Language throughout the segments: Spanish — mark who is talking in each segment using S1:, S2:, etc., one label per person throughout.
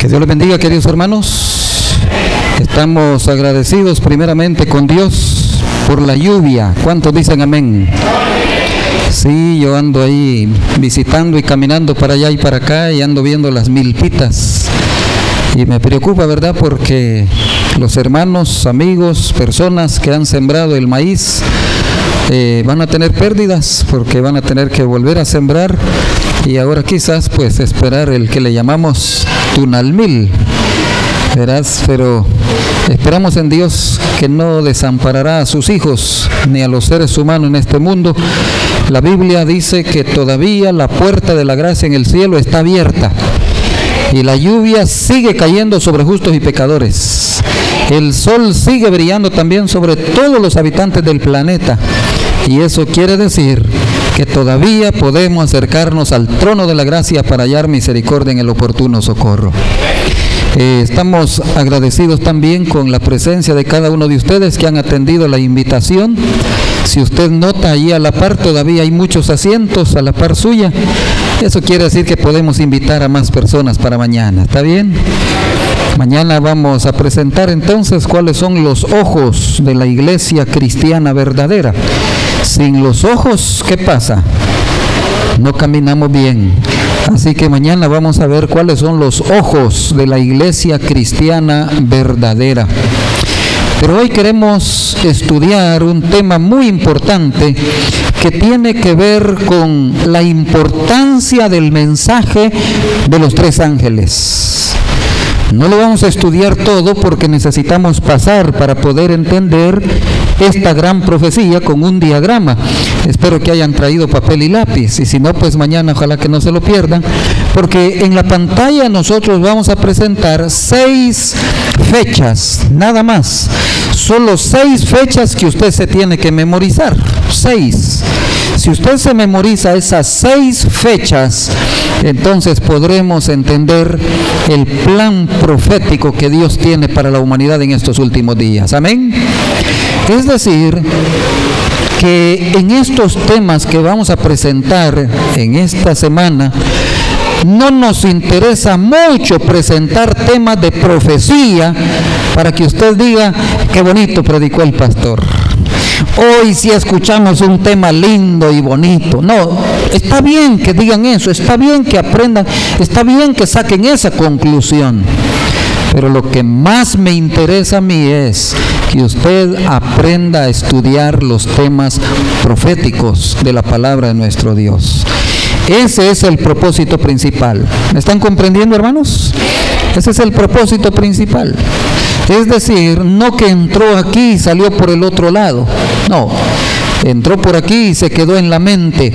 S1: Que Dios les bendiga, queridos hermanos. Estamos agradecidos primeramente con Dios por la lluvia. ¿Cuántos dicen amén? Sí, yo ando ahí visitando y caminando para allá y para acá y ando viendo las milpitas. Y me preocupa, ¿verdad? Porque los hermanos, amigos, personas que han sembrado el maíz van a tener pérdidas porque van a tener que volver a sembrar y ahora quizás pues esperar el que le llamamos tunalmil, verás, pero esperamos en Dios que no desamparará a sus hijos ni a los seres humanos en este mundo. La Biblia dice que todavía la puerta de la gracia en el cielo está abierta y la lluvia sigue cayendo sobre justos y pecadores. El sol sigue brillando también sobre todos los habitantes del planeta y eso quiere decir que todavía podemos acercarnos al trono de la gracia para hallar misericordia en el oportuno socorro. Estamos agradecidos también con la presencia de cada uno de ustedes que han atendido la invitación. Si usted nota, allí a la par todavía hay muchos asientos a la par suya. Eso quiere decir que podemos invitar a más personas para mañana. ¿Está bien? Mañana vamos a presentar entonces cuáles son los ojos de la iglesia cristiana verdadera. Sin los ojos, ¿qué pasa? No caminamos bien. Así que mañana vamos a ver cuáles son los ojos de la iglesia cristiana verdadera. Pero hoy queremos estudiar un tema muy importante que tiene que ver con la importancia del mensaje de los tres ángeles. No lo vamos a estudiar todo porque necesitamos pasar para poder entender esta gran profecía con un diagrama. Espero que hayan traído papel y lápiz y si no, pues mañana ojalá que no se lo pierdan, porque en la pantalla nosotros vamos a presentar 6 fechas, nada más. Solo 6 fechas que usted se tiene que memorizar. 6. Si usted se memoriza esas 6 fechas, entonces podremos entender el plan profético que Dios tiene para la humanidad en estos últimos días. Amén. Es decir, que en estos temas que vamos a presentar en esta semana, no nos interesa mucho presentar temas de profecía para que usted diga, qué bonito predicó el pastor. Hoy sí escuchamos un tema lindo y bonito. No, está bien que digan eso, está bien que aprendan, está bien que saquen esa conclusión. Pero lo que más me interesa a mí es que usted aprenda a estudiar los temas proféticos de la palabra de nuestro Dios. Ese es el propósito principal. ¿Me están comprendiendo, hermanos? Ese es el propósito principal. Es decir, no que entró aquí y salió por el otro lado. No, entró por aquí y se quedó en la mente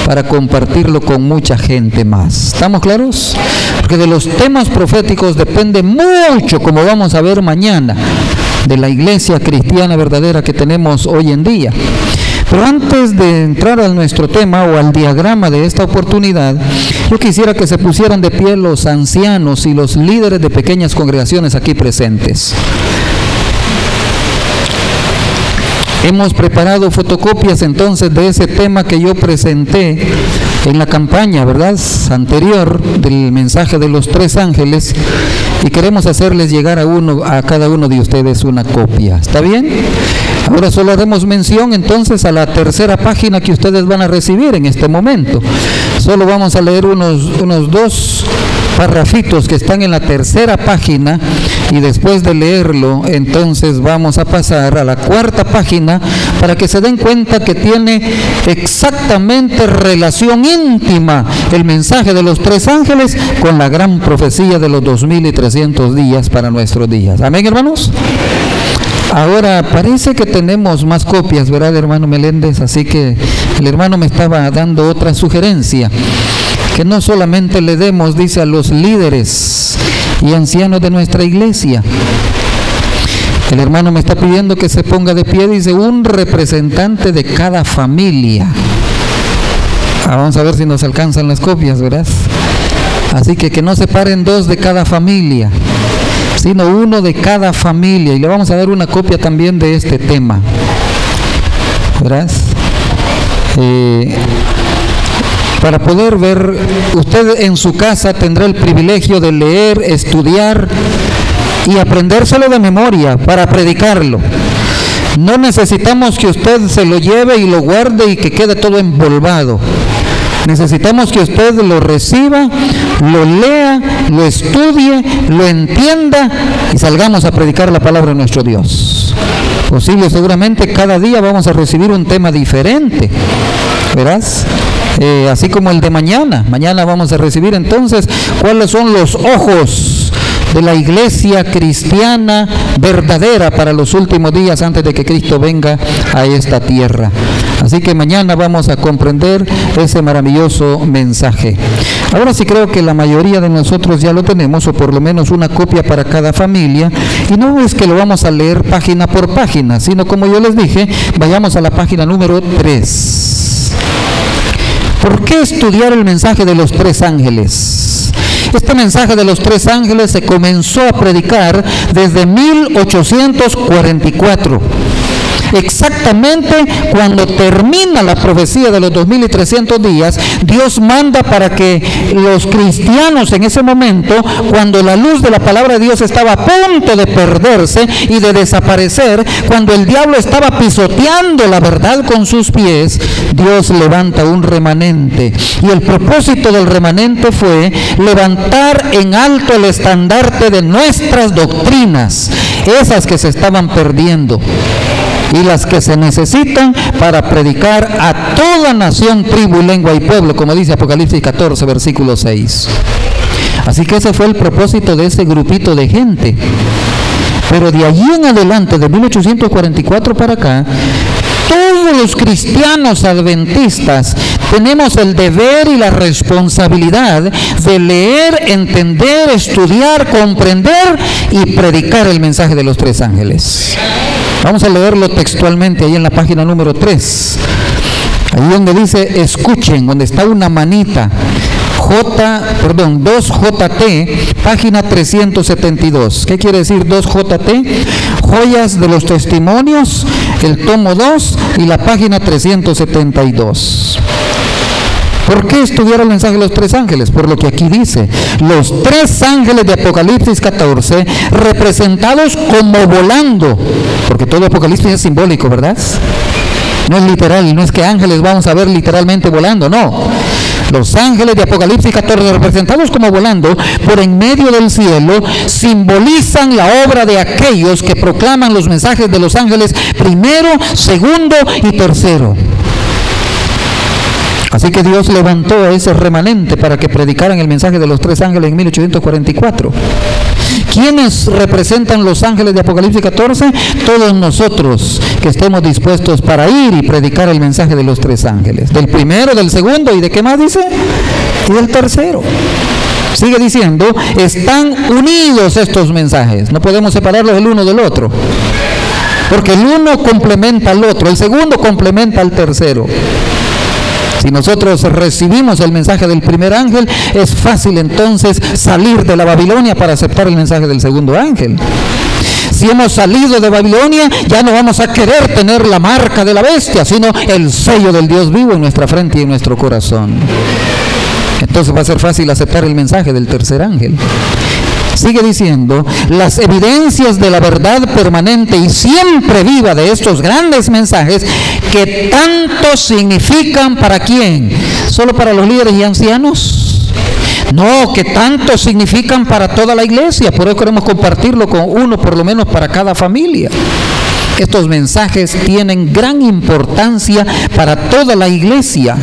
S1: para compartirlo con mucha gente más. ¿Estamos claros? Porque de los temas proféticos depende mucho, como vamos a ver mañana, de la iglesia cristiana verdadera que tenemos hoy en día. Pero antes de entrar a nuestro tema o al diagrama de esta oportunidad, yo quisiera que se pusieran de pie los ancianos y los líderes de pequeñas congregaciones aquí presentes. Hemos preparado fotocopias entonces de ese tema que yo presenté en la campaña, ¿verdad?, anterior del mensaje de los tres ángeles, y queremos hacerles llegar a cada uno de ustedes una copia. ¿Está bien? Ahora solo haremos mención entonces a la tercera página que ustedes van a recibir en este momento. Solo vamos a leer unos 2 parrafitos que están en la tercera página y después de leerlo entonces vamos a pasar a la 4ª página para que se den cuenta que tiene exactamente relación íntima el mensaje de los tres ángeles con la gran profecía de los 2300 días para nuestros días. Amén, hermanos. Ahora parece que tenemos más copias, ¿verdad, hermano Meléndez? Así que el hermano me estaba dando otra sugerencia, que no solamente le demos, dice, a los líderes y ancianos de nuestra iglesia. El hermano me está pidiendo que se ponga de pie, dice, un representante de cada familia. Vamos a ver si nos alcanzan las copias, ¿verdad? Así que no se paren 2 de cada familia, sino 1 de cada familia. Y le vamos a dar una copia también de este tema, ¿verdad? para poder ver. Usted en su casa tendrá el privilegio de leer, estudiar y aprendérselo de memoria para predicarlo. No necesitamos que usted se lo lleve y lo guarde y que quede todo embolvado. Necesitamos que usted lo reciba, lo lea, lo estudie, lo entienda y salgamos a predicar la palabra de nuestro Dios. Posible, seguramente cada día vamos a recibir un tema diferente, ¿verás? Así como el de mañana. Mañana vamos a recibir entonces cuáles son los ojos de la iglesia cristiana verdadera para los últimos días antes de que Cristo venga a esta tierra. Así que mañana vamos a comprender ese maravilloso mensaje. Ahora sí creo que la mayoría de nosotros ya lo tenemos, o por lo menos una copia para cada familia, y no es que lo vamos a leer página por página, sino como yo les dije, vayamos a la página número 3. ¿Por qué estudiar el mensaje de los tres ángeles? Este mensaje de los tres ángeles se comenzó a predicar desde 1844. Exactamente cuando termina la profecía de los 2300 días, Dios manda para que los cristianos en ese momento, cuando la luz de la palabra de Dios estaba a punto de perderse y de desaparecer, cuando el diablo estaba pisoteando la verdad con sus pies, Dios levanta un remanente. Y el propósito del remanente fue levantar en alto el estandarte de nuestras doctrinas, esas que se estaban perdiendo y las que se necesitan para predicar a toda nación, tribu, lengua y pueblo, como dice Apocalipsis 14, versículo 6. Así que ese fue el propósito de ese grupito de gente. Pero de allí en adelante, de 1844 para acá, todos los cristianos adventistas tenemos el deber y la responsabilidad de leer, entender, estudiar, comprender y predicar el mensaje de los tres ángeles. Vamos a leerlo textualmente ahí en la página número 3. Ahí donde dice, escuchen, donde está una manita. 2JT, página 372. ¿Qué quiere decir 2JT? Joyas de los Testimonios, el tomo 2 y la página 372. ¿Por qué estudiar el mensaje de los tres ángeles? Por lo que aquí dice, los tres ángeles de Apocalipsis 14, representados como volando, porque todo Apocalipsis es simbólico, ¿verdad? No es literal, no es que ángeles vamos a ver literalmente volando, no. Los ángeles de Apocalipsis 14, representados como volando por en medio del cielo, simbolizan la obra de aquellos que proclaman los mensajes de los ángeles primero, segundo y tercero. Así que Dios levantó a ese remanente para que predicaran el mensaje de los tres ángeles en 1844. ¿Quiénes representan los ángeles de Apocalipsis 14? Todos nosotros que estemos dispuestos para ir y predicar el mensaje de los tres ángeles. Del primero, del segundo y ¿de qué más dice? Y del tercero. Sigue diciendo, están unidos estos mensajes. No podemos separarlos el uno del otro. Porque el uno complementa al otro, el segundo complementa al tercero. Si nosotros recibimos el mensaje del primer ángel, es fácil entonces salir de la Babilonia para aceptar el mensaje del segundo ángel. Si hemos salido de Babilonia, ya no vamos a querer tener la marca de la bestia, sino el sello del Dios vivo en nuestra frente y en nuestro corazón. Entonces va a ser fácil aceptar el mensaje del tercer ángel. Sigue diciendo, las evidencias de la verdad permanente y siempre viva de estos grandes mensajes que tanto significan ¿para quién? ¿Solo para los líderes y ancianos? No, que tanto significan para toda la iglesia. Por eso queremos compartirlo con uno por lo menos para cada familia. Estos mensajes tienen gran importancia para toda la iglesia.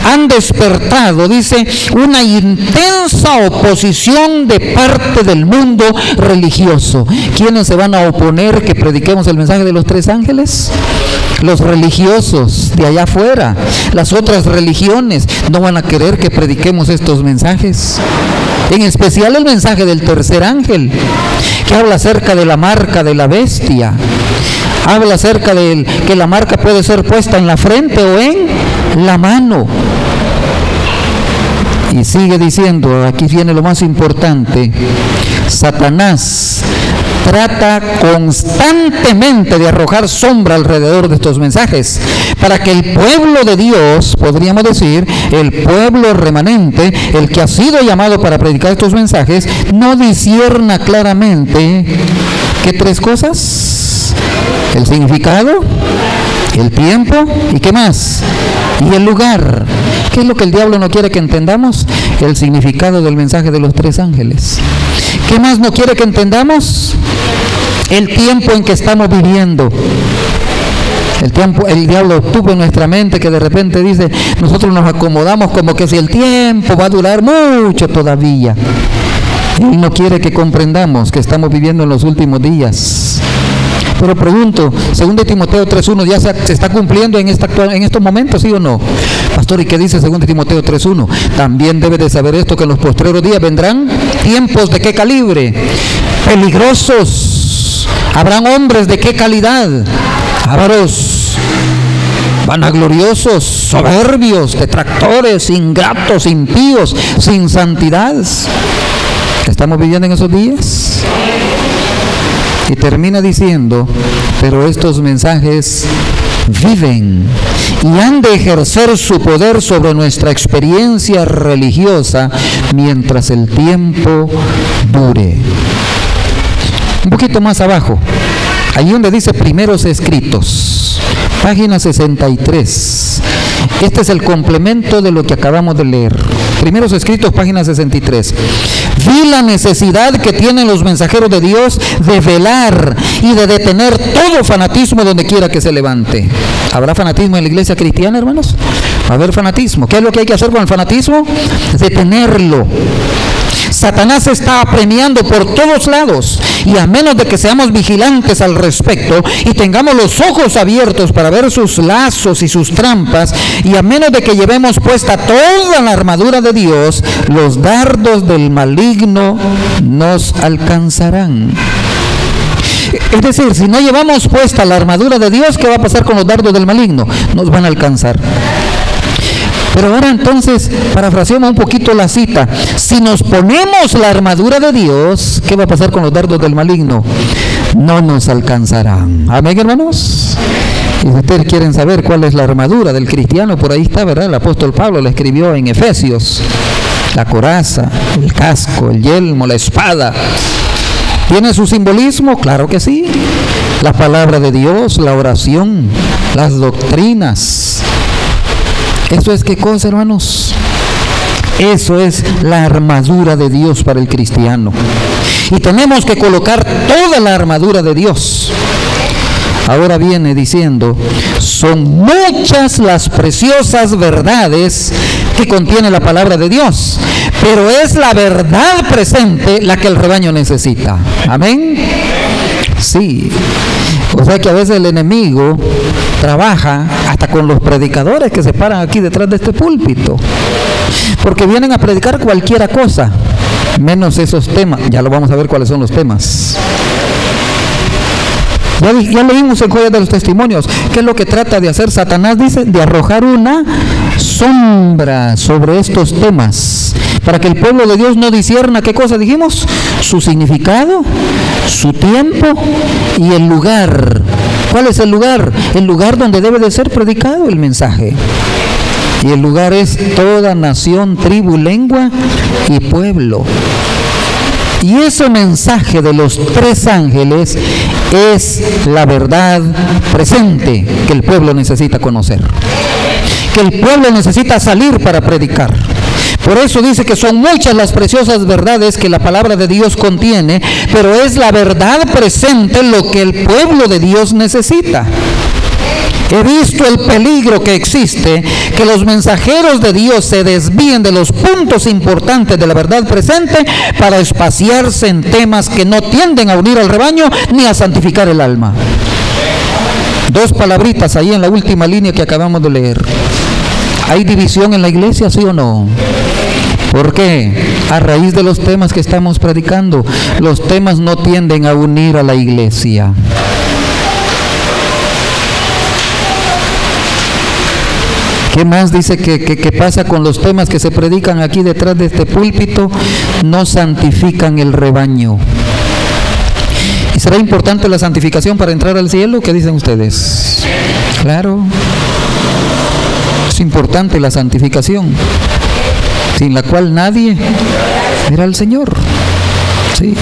S1: Han despertado, dice, una intensa oposición de parte del mundo religioso. ¿Quiénes se van a oponer que prediquemos el mensaje de los tres ángeles? Los religiosos de allá afuera. Las otras religiones no van a querer que prediquemos estos mensajes. En especial el mensaje del tercer ángel, que habla acerca de la marca de la bestia. Habla acerca de que la marca puede ser puesta en la frente o en la mano. Y sigue diciendo, aquí viene lo más importante, Satanás trata constantemente de arrojar sombra alrededor de estos mensajes, para que el pueblo de Dios, podríamos decir, el pueblo remanente, el que ha sido llamado para predicar estos mensajes, no discierna claramente ¿qué tres cosas? El significado, el tiempo y ¿qué más? Y el lugar. ¿Qué es lo que el diablo no quiere que entendamos? El significado del mensaje de los tres ángeles. ¿Qué más no quiere que entendamos? El tiempo en que estamos viviendo. El diablo tuvo en nuestra mente que de repente dice, nosotros nos acomodamos como que si el tiempo va a durar mucho todavía. Él no quiere que comprendamos que estamos viviendo en los últimos días. Pero pregunto, 2 Timoteo 3.1 ya se está cumpliendo en estos momentos, ¿sí o no? Pastor, ¿y qué dice 2 Timoteo 3.1? También debe de saber esto, que en los postreros días vendrán tiempos de qué calibre, peligrosos. Habrán hombres de qué calidad, ávaros, vanagloriosos, soberbios, detractores, ingratos, impíos, sin santidad. ¿Estamos viviendo en esos días? Y termina diciendo, pero estos mensajes viven y han de ejercer su poder sobre nuestra experiencia religiosa mientras el tiempo dure. Un poquito más abajo, ahí donde dice primeros escritos, página 63. Este es el complemento de lo que acabamos de leer. Primeros escritos, página 63. Vi la necesidad que tienen los mensajeros de Dios de velar y de detener todo fanatismo donde quiera que se levante. ¿Habrá fanatismo en la iglesia cristiana, hermanos? Va a haber fanatismo. ¿Qué es lo que hay que hacer con el fanatismo? Detenerlo. Satanás está apremiando por todos lados, y a menos de que seamos vigilantes al respecto y tengamos los ojos abiertos para ver sus lazos y sus trampas, y a menos de que llevemos puesta toda la armadura de Dios, los dardos del maligno nos alcanzarán. Es decir, si no llevamos puesta la armadura de Dios, ¿qué va a pasar con los dardos del maligno? Nos van a alcanzar. Pero ahora entonces, parafraseamos un poquito la cita. Si nos ponemos la armadura de Dios, ¿qué va a pasar con los dardos del maligno? No nos alcanzarán. Amén, hermanos. Y si ustedes quieren saber cuál es la armadura del cristiano, por ahí está, ¿verdad? El apóstol Pablo la escribió en Efesios. La coraza, el casco, el yelmo, la espada. ¿Tiene su simbolismo? Claro que sí. La palabra de Dios, la oración, las doctrinas. ¿Eso es qué cosa, hermanos? Eso es la armadura de Dios para el cristiano. Y tenemos que colocar toda la armadura de Dios. Ahora viene diciendo, son muchas las preciosas verdades que contiene la palabra de Dios, pero es la verdad presente la que el rebaño necesita. Amén. Sí. O sea que a veces el enemigo trabaja hasta con los predicadores que se paran aquí detrás de este púlpito, porque vienen a predicar cualquiera cosa, menos esos temas. Ya lo vamos a ver cuáles son los temas. Ya leímos en Joyas de los Testimonios. ¿Qué es lo que trata de hacer Satanás? Dice, de arrojar una sombra sobre estos temas, para que el pueblo de Dios no discierna, ¿qué cosa dijimos? Su significado, su tiempo y el lugar. ¿Cuál es el lugar? El lugar donde debe de ser predicado el mensaje. Y el lugar es toda nación, tribu, lengua y pueblo. Y ese mensaje de los tres ángeles es la verdad presente que el pueblo necesita conocer, que el pueblo necesita salir para predicar. Por eso dice que son muchas las preciosas verdades que la palabra de Dios contiene, pero es la verdad presente lo que el pueblo de Dios necesita. He visto el peligro que existe, que los mensajeros de Dios se desvíen de los puntos importantes de la verdad presente para espaciarse en temas que no tienden a unir al rebaño ni a santificar el alma. Dos palabritas ahí en la última línea que acabamos de leer. ¿Hay división en la iglesia, sí o no? ¿Por qué? A raíz de los temas que estamos predicando. Los temas no tienden a unir a la iglesia. ¿Qué más dice que pasa con los temas que se predican aquí detrás de este púlpito? No santifican el rebaño. ¿Y será importante la santificación para entrar al cielo? ¿Qué dicen ustedes? Claro. Es importante la santificación, sin la cual nadie verá al Señor. Sí.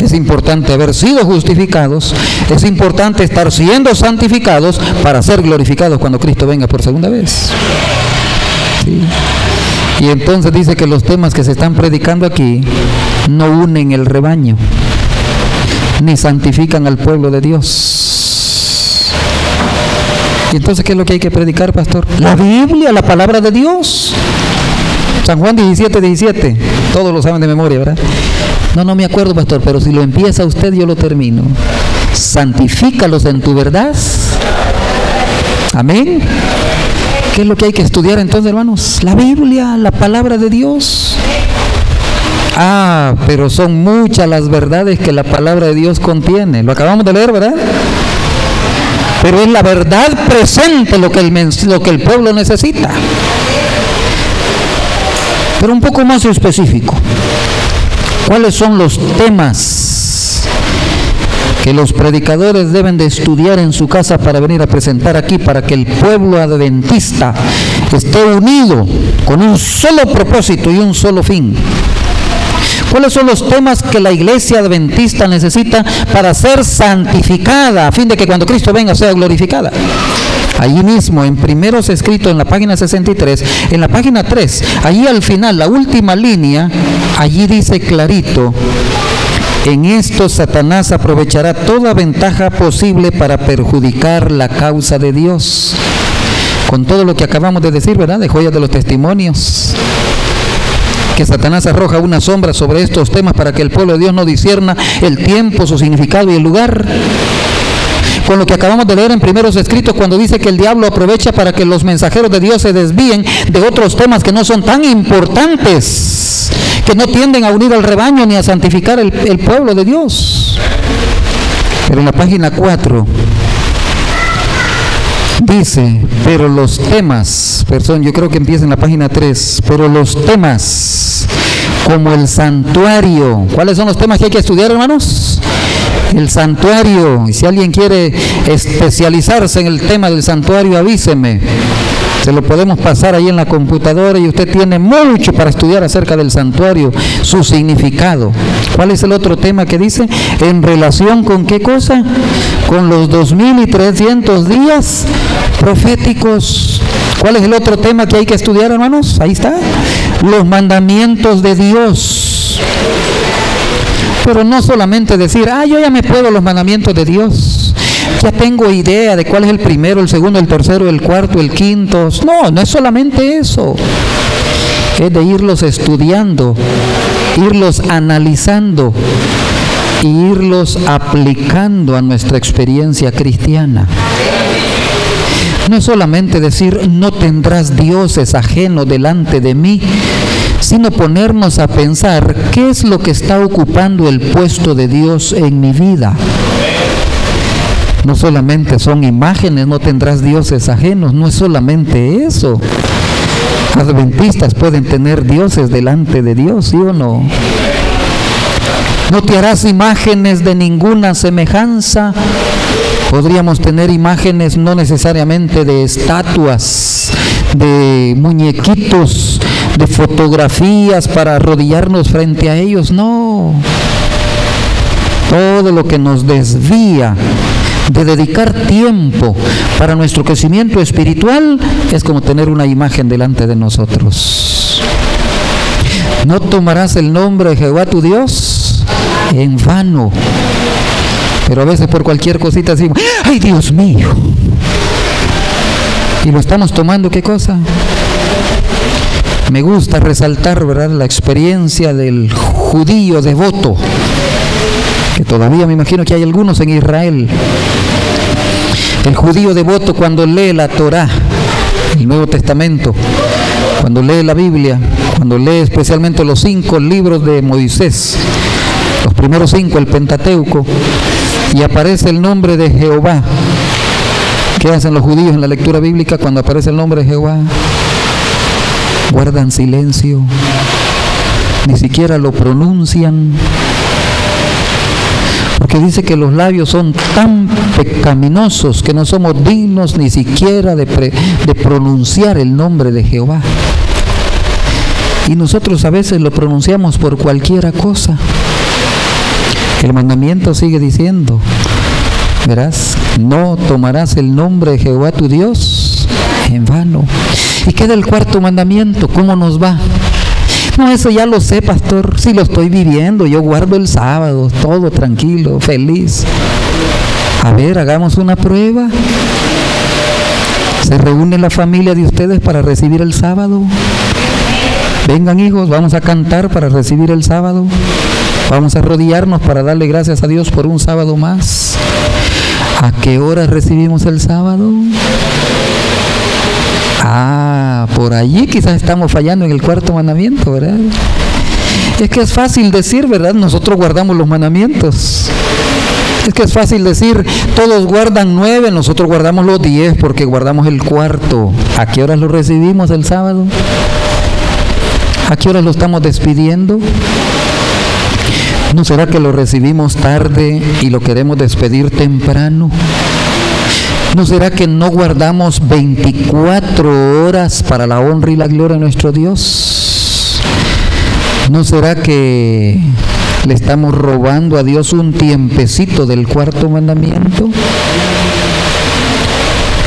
S1: Es importante haber sido justificados, es importante estar siendo santificados para ser glorificados cuando Cristo venga por segunda vez. Sí. Y entonces dice que los temas que se están predicando aquí no unen el rebaño, ni santifican al pueblo de Dios. ¿Y entonces qué es lo que hay que predicar, pastor? La Biblia, la palabra de Dios. San Juan 17:17, todos lo saben de memoria, ¿verdad? No me acuerdo, pastor, pero si lo empieza usted, yo lo termino. Santifícalos en tu verdad. Amén. ¿Qué es lo que hay que estudiar entonces, hermanos? La Biblia, la palabra de Dios. Pero son muchas las verdades que la palabra de Dios contiene. Lo acabamos de leer, ¿verdad? Pero es la verdad presente lo que el pueblo necesita. Pero un poco más específico. ¿Cuáles son los temas que los predicadores deben de estudiar en su casa para venir a presentar aquí, para que el pueblo adventista esté unido con un solo propósito y un solo fin? ¿Cuáles son los temas que la iglesia adventista necesita para ser santificada, a fin de que cuando Cristo venga sea glorificada? Allí mismo, en Primeros Escritos, en la página 63, en la página 3, allí al final, la última línea, allí dice clarito: en esto Satanás aprovechará toda ventaja posible para perjudicar la causa de Dios. Con todo lo que acabamos de decir, ¿verdad? De joyas de los testimonios, que Satanás arroja una sombra sobre estos temas para que el pueblo de Dios no discierna el tiempo, su significado y el lugar. Con lo que acabamos de leer en Primeros Escritos, cuando dice que el diablo aprovecha para que los mensajeros de Dios se desvíen de otros temas que no son tan importantes, que no tienden a unir al rebaño ni a santificar el pueblo de Dios. Pero en la página 4 dice, pero los temas, yo creo que empieza en la página 3, pero los temas como el santuario. ¿Cuáles son los temas que hay que estudiar, hermanos? El santuario. Y si alguien quiere especializarse en el tema del santuario, avíseme. Se lo podemos pasar ahí en la computadora y usted tiene mucho para estudiar acerca del santuario, su significado. ¿Cuál es el otro tema que dice? ¿En relación con qué cosa? Con los 2300 días proféticos. ¿Cuál es el otro tema que hay que estudiar, hermanos? Ahí está. Los mandamientos de Dios. Pero no solamente decir, yo ya me puedo los mandamientos de Dios, ya tengo idea de cuál es el primero, el segundo, el tercero, el cuarto, el quinto. No es solamente eso. Es de irlos estudiando, irlos analizando y irlos aplicando a nuestra experiencia cristiana. No es solamente decir, no tendrás dioses ajenos delante de mí, sino ponernos a pensar qué es lo que está ocupando el puesto de Dios en mi vida. No solamente son imágenes, no tendrás dioses ajenos, no es solamente eso. Adventistas pueden tener dioses delante de Dios, ¿sí o no? No te harás imágenes de ninguna semejanza. Podríamos tener imágenes no necesariamente de estatuas, de muñequitos, de fotografías para arrodillarnos frente a ellos. No. Todo lo que nos desvía de dedicar tiempo para nuestro crecimiento espiritual es como tener una imagen delante de nosotros. No tomarás el nombre de Jehová tu Dios en vano. Pero a veces por cualquier cosita decimos, ¡ay, Dios mío! Y lo estamos tomando, ¿qué cosa? Me gusta resaltar, ¿verdad?, la experiencia del judío devoto, que todavía me imagino que hay algunos en Israel. El judío devoto, cuando lee la Torá, el Nuevo Testamento, cuando lee la Biblia, cuando lee especialmente los 5 libros de Moisés, los primeros 5, el Pentateuco, y aparece el nombre de Jehová. ¿Qué hacen los judíos en la lectura bíblica cuando aparece el nombre de Jehová? Guardan silencio, ni siquiera lo pronuncian, porque Porque dice que los labios son tan pecaminosos que no somos dignos ni siquiera de pronunciar el nombre de Jehová. Y nosotros a veces lo pronunciamos por cualquiera cosa. El mandamiento sigue diciendo, verás, no tomarás el nombre de Jehová tu Dios en vano. Y queda el cuarto mandamiento, ¿cómo nos va? No, eso ya lo sé, pastor, sí lo estoy viviendo, yo guardo el sábado, todo tranquilo, feliz. A ver, hagamos una prueba. ¿Se reúne la familia de ustedes para recibir el sábado? Vengan, hijos, vamos a cantar para recibir el sábado. Vamos a arrodillarnos para darle gracias a Dios por un sábado más. ¿A qué hora recibimos el sábado? Por allí quizás estamos fallando en el cuarto mandamiento, ¿verdad? Es que es fácil decir, ¿verdad? Nosotros guardamos los mandamientos. Es que es fácil decir, todos guardan 9, nosotros guardamos los 10 porque guardamos el cuarto. ¿A qué horas lo recibimos el sábado? ¿A qué horas lo estamos despidiendo? ¿No será que lo recibimos tarde y lo queremos despedir temprano? ¿No será que no guardamos 24 horas para la honra y la gloria de nuestro Dios? ¿No será que le estamos robando a Dios un tiempecito del cuarto mandamiento?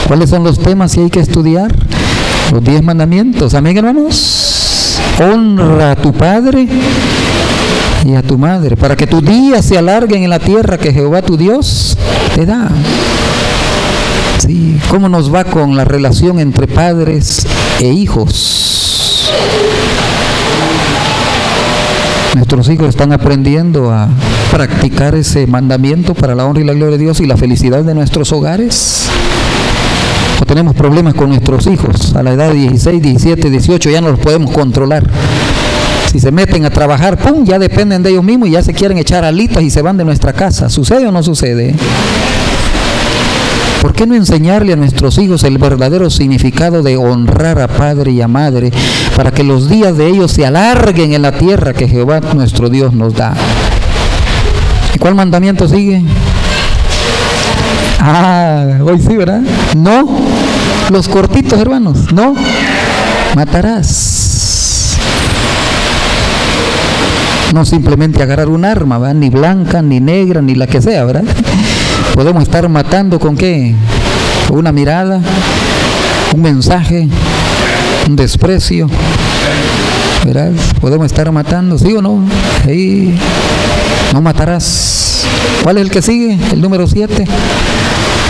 S1: ¿Cuáles son los temas que hay que estudiar? Los 10 mandamientos. Amén, hermanos. Honra a tu padre y a tu madre, para que tus días se alarguen en la tierra que Jehová tu Dios te da. Sí, ¿cómo nos va con la relación entre padres e hijos? Nuestros hijos están aprendiendo a practicar ese mandamiento para la honra y la gloria de Dios y la felicidad de nuestros hogares. ¿O tenemos problemas con nuestros hijos? A la edad de 16, 17, 18 ya no los podemos controlar. Si se meten a trabajar, ¡pum!, ya dependen de ellos mismos y ya se quieren echar alitas y se van de nuestra casa. ¿Sucede o no sucede? ¿Por qué no enseñarle a nuestros hijos el verdadero significado de honrar a padre y a madre para que los días de ellos se alarguen en la tierra que Jehová nuestro Dios nos da? ¿Y cuál mandamiento sigue? Hoy sí, ¿verdad? No, los cortitos, hermanos, no matarás. No simplemente agarrar un arma, ¿verdad? Ni blanca, ni negra, ni la que sea, ¿verdad? Podemos estar matando ¿con qué? Con una mirada, un mensaje, un desprecio, ¿verdad? Podemos estar matando, ¿sí o no? Ahí, no matarás. ¿Cuál es el que sigue? El número 7.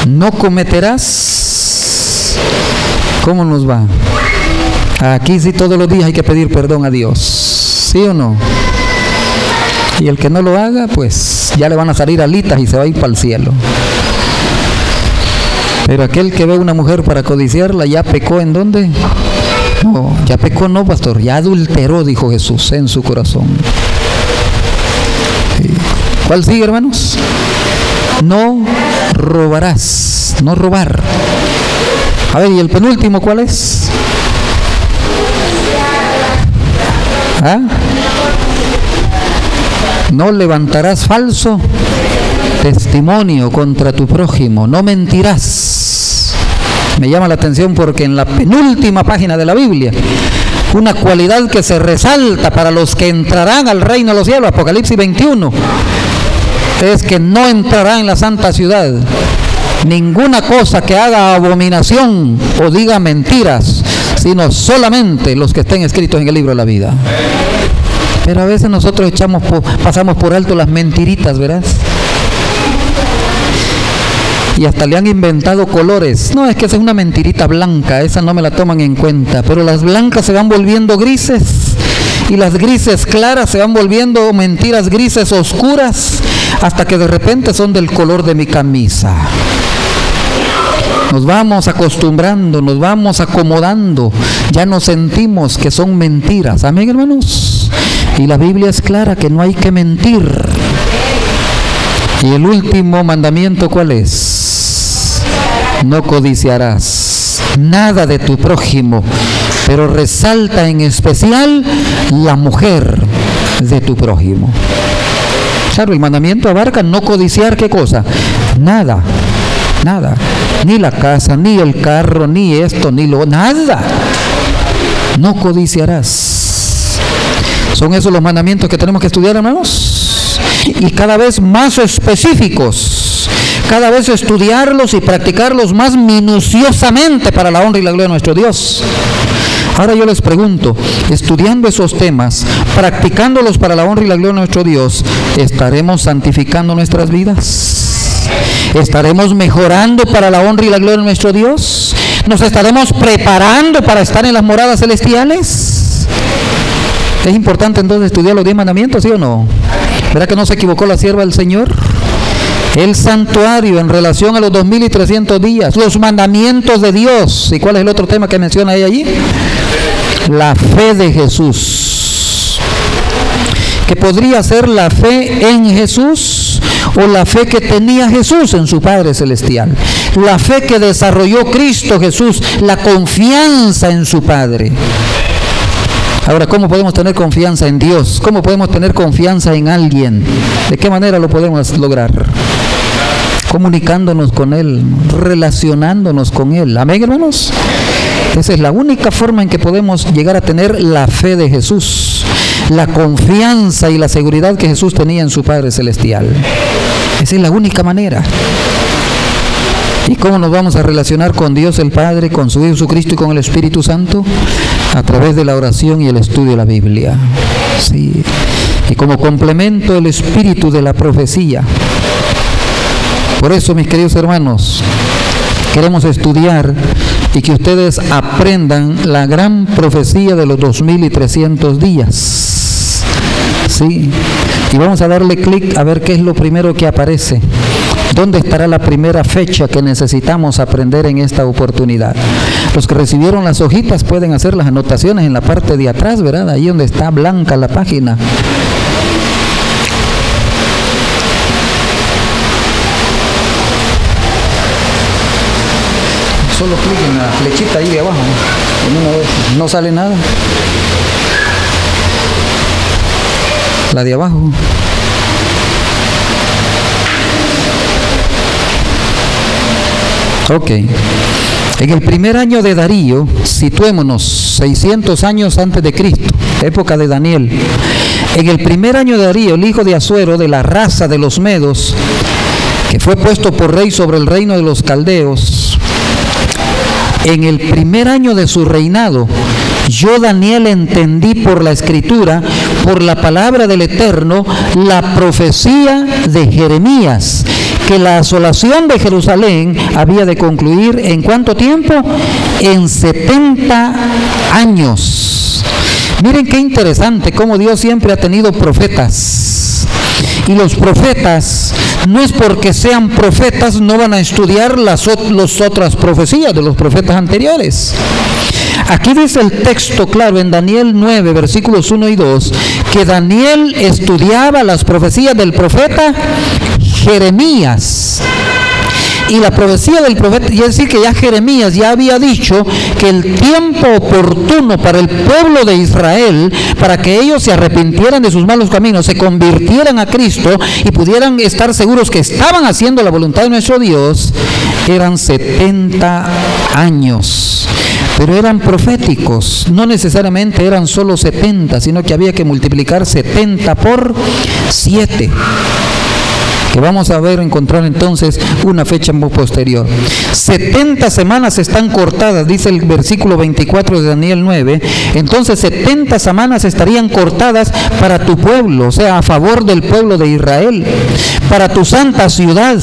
S1: No cometerás. ¿Cómo nos va? Aquí sí todos los días hay que pedir perdón a Dios, ¿sí o no? Y el que no lo haga, pues ya le van a salir alitas y se va a ir para el cielo. Pero aquel que ve a una mujer para codiciarla, ¿ya pecó en dónde? No, ya pecó no, pastor, ya adulteró, dijo Jesús, en su corazón. ¿Cuál sigue, hermanos? No robarás, no robar. A ver, ¿y el penúltimo cuál es? No levantarás falso testimonio contra tu prójimo, no mentirás. Me llama la atención porque en la penúltima página de la Biblia, una cualidad que se resalta para los que entrarán al reino de los cielos, Apocalipsis 21, es que no entrará en la santa ciudad ninguna cosa que haga abominación o diga mentiras, sino solamente los que estén escritos en el libro de la vida. Pero a veces nosotros pasamos por alto las mentiritas, ¿verdad? Y hasta le han inventado colores. No, es que esa es una mentirita blanca, esa no me la toman en cuenta. Pero las blancas se van volviendo grises y las grises claras se van volviendo mentiras grises oscuras hasta que de repente son del color de mi camisa. Nos vamos acostumbrando, nos vamos acomodando, ya nos sentimos que son mentiras. Amén, hermanos. Y la Biblia es clara que no hay que mentir. Y el último mandamiento, ¿cuál es? No codiciarás nada de tu prójimo, pero resalta en especial la mujer de tu prójimo. Claro, el mandamiento abarca no codiciar, ¿qué cosa? Nada, nada. Ni la casa, ni el carro, ni esto, ni lo... Nada. No codiciarás. ¿Son esos los mandamientos que tenemos que estudiar, hermanos? Y cada vez más específicos. Cada vez estudiarlos y practicarlos más minuciosamente para la honra y la gloria de nuestro Dios. Ahora yo les pregunto, estudiando esos temas, practicándolos para la honra y la gloria de nuestro Dios, ¿estaremos santificando nuestras vidas? ¿Estaremos mejorando para la honra y la gloria de nuestro Dios? ¿Nos estaremos preparando para estar en las moradas celestiales? Es importante entonces estudiar los 10 mandamientos, ¿sí o no? ¿Verdad que no se equivocó la sierva del Señor? El santuario en relación a los 2300 días, los mandamientos de Dios. ¿Y cuál es el otro tema que menciona ella allí? La fe de Jesús. Que podría ser la fe en Jesús o la fe que tenía Jesús en su Padre Celestial. La fe que desarrolló Cristo Jesús, la confianza en su Padre. Ahora, ¿cómo podemos tener confianza en Dios? ¿Cómo podemos tener confianza en alguien? ¿De qué manera lo podemos lograr? Comunicándonos con Él, relacionándonos con Él. ¿Amén, hermanos? Esa es la única forma en que podemos llegar a tener la fe de Jesús, la confianza y la seguridad que Jesús tenía en su Padre Celestial. Esa es la única manera. ¿Y cómo nos vamos a relacionar con Dios el Padre, con su Hijo Jesucristo y con el Espíritu Santo? A través de la oración y el estudio de la Biblia. Sí. Y como complemento, el espíritu de la profecía. Por eso, mis queridos hermanos, queremos estudiar y que ustedes aprendan la gran profecía de los 2300 días. Sí. Y vamos a darle clic a ver qué es lo primero que aparece. ¿Dónde estará la primera fecha que necesitamos aprender en esta oportunidad? Los que recibieron las hojitas pueden hacer las anotaciones en la parte de atrás, ¿verdad? Ahí donde está blanca la página. Solo clic en la flechita ahí de abajo, no sale nada. La de abajo. Ok. En el primer año de Darío, situémonos 600 años antes de Cristo, época de Daniel. En el primer año de Darío, el hijo de Asuero, de la raza de los Medos, que fue puesto por rey sobre el reino de los caldeos, en el primer año de su reinado, yo, Daniel, entendí por la Escritura, por la palabra del Eterno, la profecía de Jeremías, que la asolación de Jerusalén había de concluir ¿en cuánto tiempo? En 70 años. Miren qué interesante cómo Dios siempre ha tenido profetas. Y los profetas, no es porque sean profetas, no van a estudiar las otras profecías de los profetas anteriores. Aquí dice el texto claro en Daniel 9, versículos 1 y 2, que Daniel estudiaba las profecías del profeta Jeremías. Y la profecía del profeta, y es decir que ya Jeremías ya había dicho que el tiempo oportuno para el pueblo de Israel, para que ellos se arrepintieran de sus malos caminos, se convirtieran a Cristo y pudieran estar seguros que estaban haciendo la voluntad de nuestro Dios, eran 70 años. Pero eran proféticos, no necesariamente eran solo 70, sino que había que multiplicar 70 por 7. Que vamos a ver, encontrar entonces una fecha muy posterior. 70 semanas están cortadas, dice el versículo 24 de Daniel 9. Entonces 70 semanas estarían cortadas para tu pueblo, o sea, a favor del pueblo de Israel, para tu santa ciudad,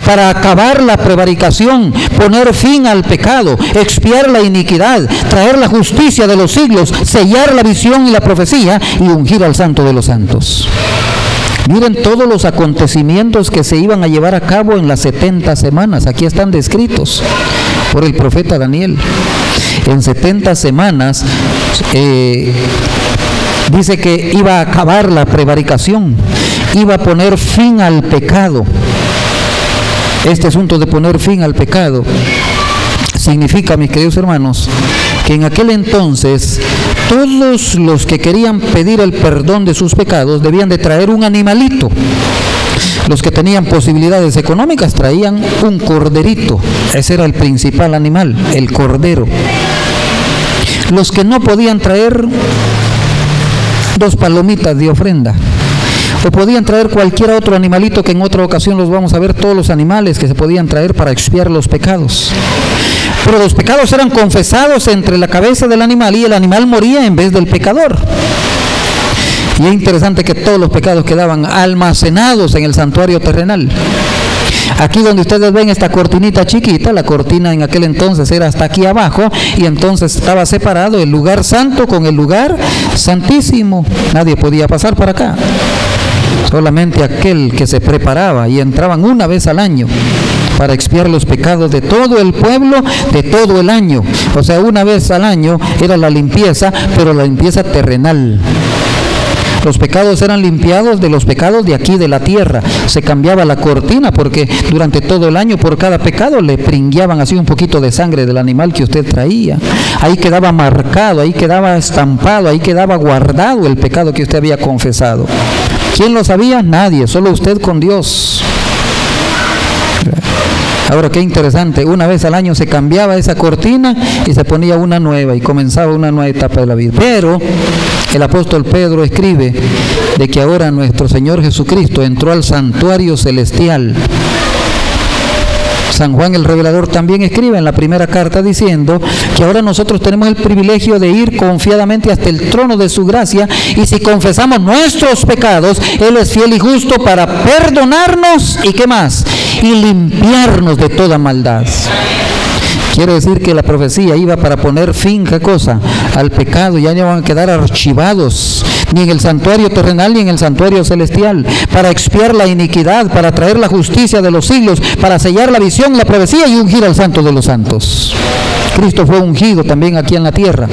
S1: para acabar la prevaricación, poner fin al pecado, expiar la iniquidad, traer la justicia de los siglos, sellar la visión y la profecía y ungir al santo de los santos. Miren todos los acontecimientos que se iban a llevar a cabo en las 70 semanas. Aquí están descritos por el profeta Daniel. En 70 semanas dice que iba a acabar la prevaricación, iba a poner fin al pecado. Este asunto de poner fin al pecado Significa, mis queridos hermanos, que en aquel entonces todos los que querían pedir el perdón de sus pecados debían de traer un animalito. Los que tenían posibilidades económicas traían un corderito. Ese era el principal animal, el cordero. Los que no podían traer 2 palomitas de ofrenda, o podían traer cualquier otro animalito, que en otra ocasión los vamos a ver, todos los animales que se podían traer para expiar los pecados. Pero los pecados eran confesados entre la cabeza del animal y el animal moría en vez del pecador. Y es interesante que todos los pecados quedaban almacenados en el santuario terrenal. Aquí donde ustedes ven esta cortinita chiquita, la cortina en aquel entonces era hasta aquí abajo, y entonces estaba separado el lugar santo con el lugar santísimo. Nadie podía pasar por acá. Solamente aquel que se preparaba, y entraban una vez al año para expiar los pecados de todo el pueblo, de todo el año. O sea, una vez al año era la limpieza, pero la limpieza terrenal. Los pecados eran limpiados de los pecados de aquí de la tierra. Se cambiaba la cortina porque durante todo el año por cada pecado le pringueaban así un poquito de sangre del animal que usted traía. Ahí quedaba marcado, ahí quedaba estampado, ahí quedaba guardado el pecado que usted había confesado. ¿Quién lo sabía? Nadie, solo usted con Dios. Ahora, qué interesante, una vez al año se cambiaba esa cortina y se ponía una nueva y comenzaba una nueva etapa de la vida. Pero el apóstol Pedro escribe de que ahora nuestro Señor Jesucristo entró al santuario celestial. San Juan el Revelador también escribe en la primera carta diciendo que ahora nosotros tenemos el privilegio de ir confiadamente hasta el trono de su gracia, y si confesamos nuestros pecados, Él es fiel y justo para perdonarnos y ¿qué más? Y limpiarnos de toda maldad. Quiere decir que la profecía iba para poner fin, ¿qué cosa? Al pecado. Ya no van a quedar archivados ni en el santuario terrenal ni en el santuario celestial, para expiar la iniquidad, para traer la justicia de los siglos, para sellar la visión, la profecía y ungir al santo de los santos. Cristo fue ungido también aquí en la tierra.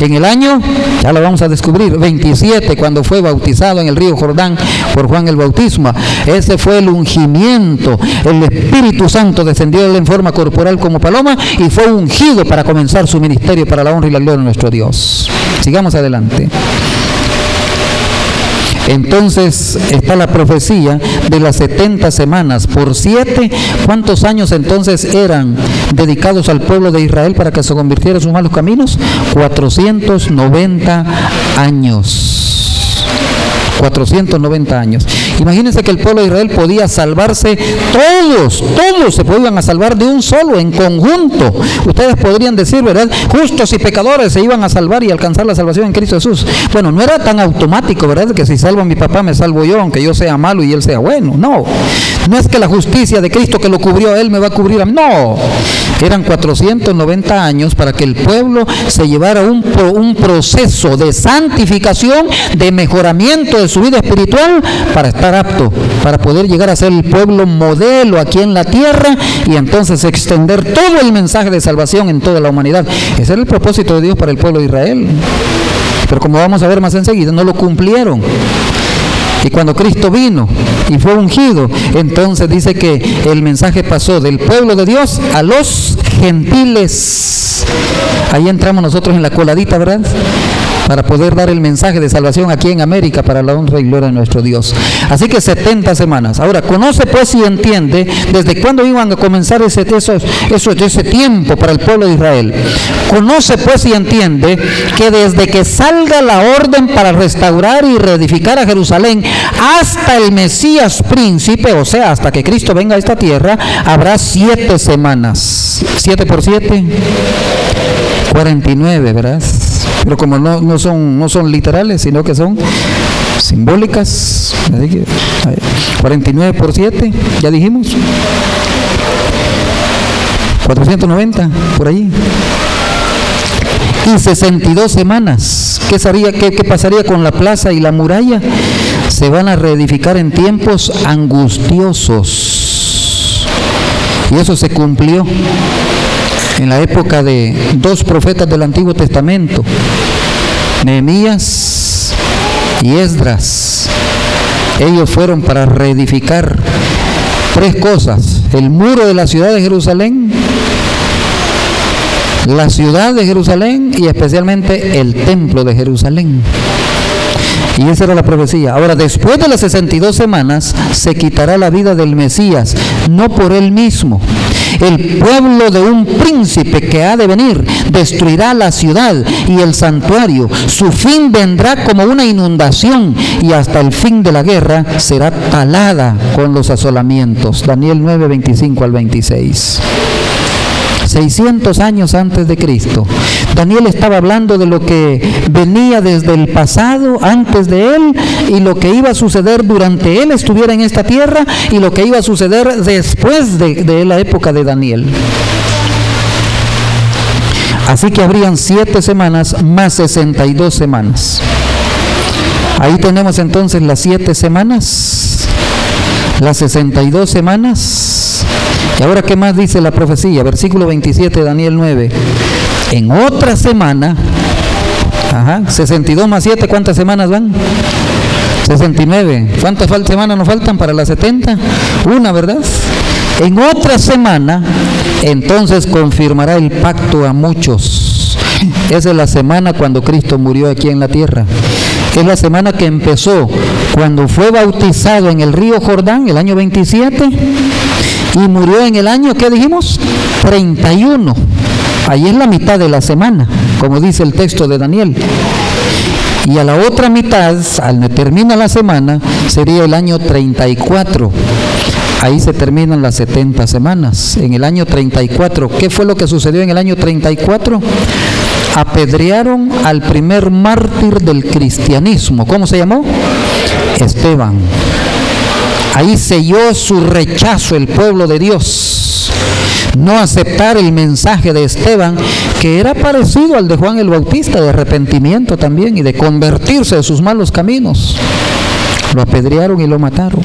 S1: Que en el año, ya lo vamos a descubrir, 27, cuando fue bautizado en el río Jordán por Juan el Bautismo, ese fue el ungimiento. El Espíritu Santo descendió en forma corporal como paloma y fue ungido para comenzar su ministerio para la honra y la gloria de nuestro Dios. Sigamos adelante. Entonces está la profecía de las 70 semanas por 7. ¿Cuántos años entonces eran dedicados al pueblo de Israel para que se convirtiera en sus malos caminos? 490 años. 490 años. Imagínense que el pueblo de Israel podía salvarse, todos se podían a salvar de un solo, en conjunto. Ustedes podrían decir, ¿verdad? Justos y pecadores se iban a salvar y alcanzar la salvación en Cristo Jesús. Bueno, no era tan automático, ¿verdad? Que si salvo a mi papá, me salvo yo, aunque yo sea malo y él sea bueno. No es que la justicia de Cristo que lo cubrió a él me va a cubrir a mí. No, eran 490 años para que el pueblo se llevara un proceso de santificación, de mejoramiento de su vida espiritual, para estar apto, para poder llegar a ser el pueblo modelo aquí en la tierra y entonces extender todo el mensaje de salvación en toda la humanidad. Ese era el propósito de Dios para el pueblo de Israel. Pero como vamos a ver más enseguida, no lo cumplieron. Y cuando Cristo vino y fue ungido, entonces dice que el mensaje pasó del pueblo de Dios a los gentiles. Ahí entramos nosotros en la coladita, ¿verdad? Para poder dar el mensaje de salvación aquí en América para la honra y gloria de nuestro Dios. Así que 70 semanas. Ahora, conoce pues y entiende desde cuándo iban a comenzar ese tiempo para el pueblo de Israel. Conoce pues y entiende que desde que salga la orden para restaurar y reedificar a Jerusalén hasta el Mesías príncipe, o sea, hasta que Cristo venga a esta tierra, habrá 7 semanas. 7 por 7, 49, ¿verdad? Pero como no son literales, sino que son simbólicas, así que 49 por 7, ya dijimos, 490, por ahí. Y 62 semanas. ¿Qué pasaría con la plaza y la muralla? Se van a reedificar en tiempos angustiosos. Y eso se cumplió en la época de 2 profetas del Antiguo Testamento, Nehemías y Esdras. Ellos fueron para reedificar 3 cosas: el muro de la ciudad de Jerusalén, la ciudad de Jerusalén y especialmente el templo de Jerusalén. Y esa era la profecía. Ahora, después de las 62 semanas, se quitará la vida del Mesías, no por él mismo. El pueblo de un príncipe que ha de venir destruirá la ciudad y el santuario. Su fin vendrá como una inundación y hasta el fin de la guerra será talada con los asolamientos. Daniel 9, 25 al 26. 600 años antes de Cristo. Daniel estaba hablando de lo que venía desde el pasado, antes de él, y lo que iba a suceder durante él estuviera en esta tierra, y lo que iba a suceder después de la época de Daniel. Así que habrían 7 semanas más 62 semanas. Ahí tenemos entonces las 7 semanas, las 62 semanas. Y ahora, ¿qué más dice la profecía? Versículo 27 de Daniel 9. En otra semana, 62 más 7, ¿cuántas semanas van? 69. ¿Cuántas semanas nos faltan para las 70? Una, ¿verdad? En otra semana, entonces confirmará el pacto a muchos. Esa es la semana cuando Cristo murió aquí en la tierra. Es la semana que empezó cuando fue bautizado en el río Jordán, el año 27, y murió en el año, ¿qué dijimos? 31. Ahí es la mitad de la semana, como dice el texto de Daniel. Y a la otra mitad, al termina la semana, sería el año 34. Ahí se terminan las 70 semanas. En el año 34, ¿qué fue lo que sucedió en el año 34? Apedrearon al primer mártir del cristianismo. ¿Cómo se llamó? Esteban. Ahí selló su rechazo el pueblo de Dios. No aceptar el mensaje de Esteban, que era parecido al de Juan el Bautista, de arrepentimiento también y de convertirse de sus malos caminos. Lo apedrearon y lo mataron.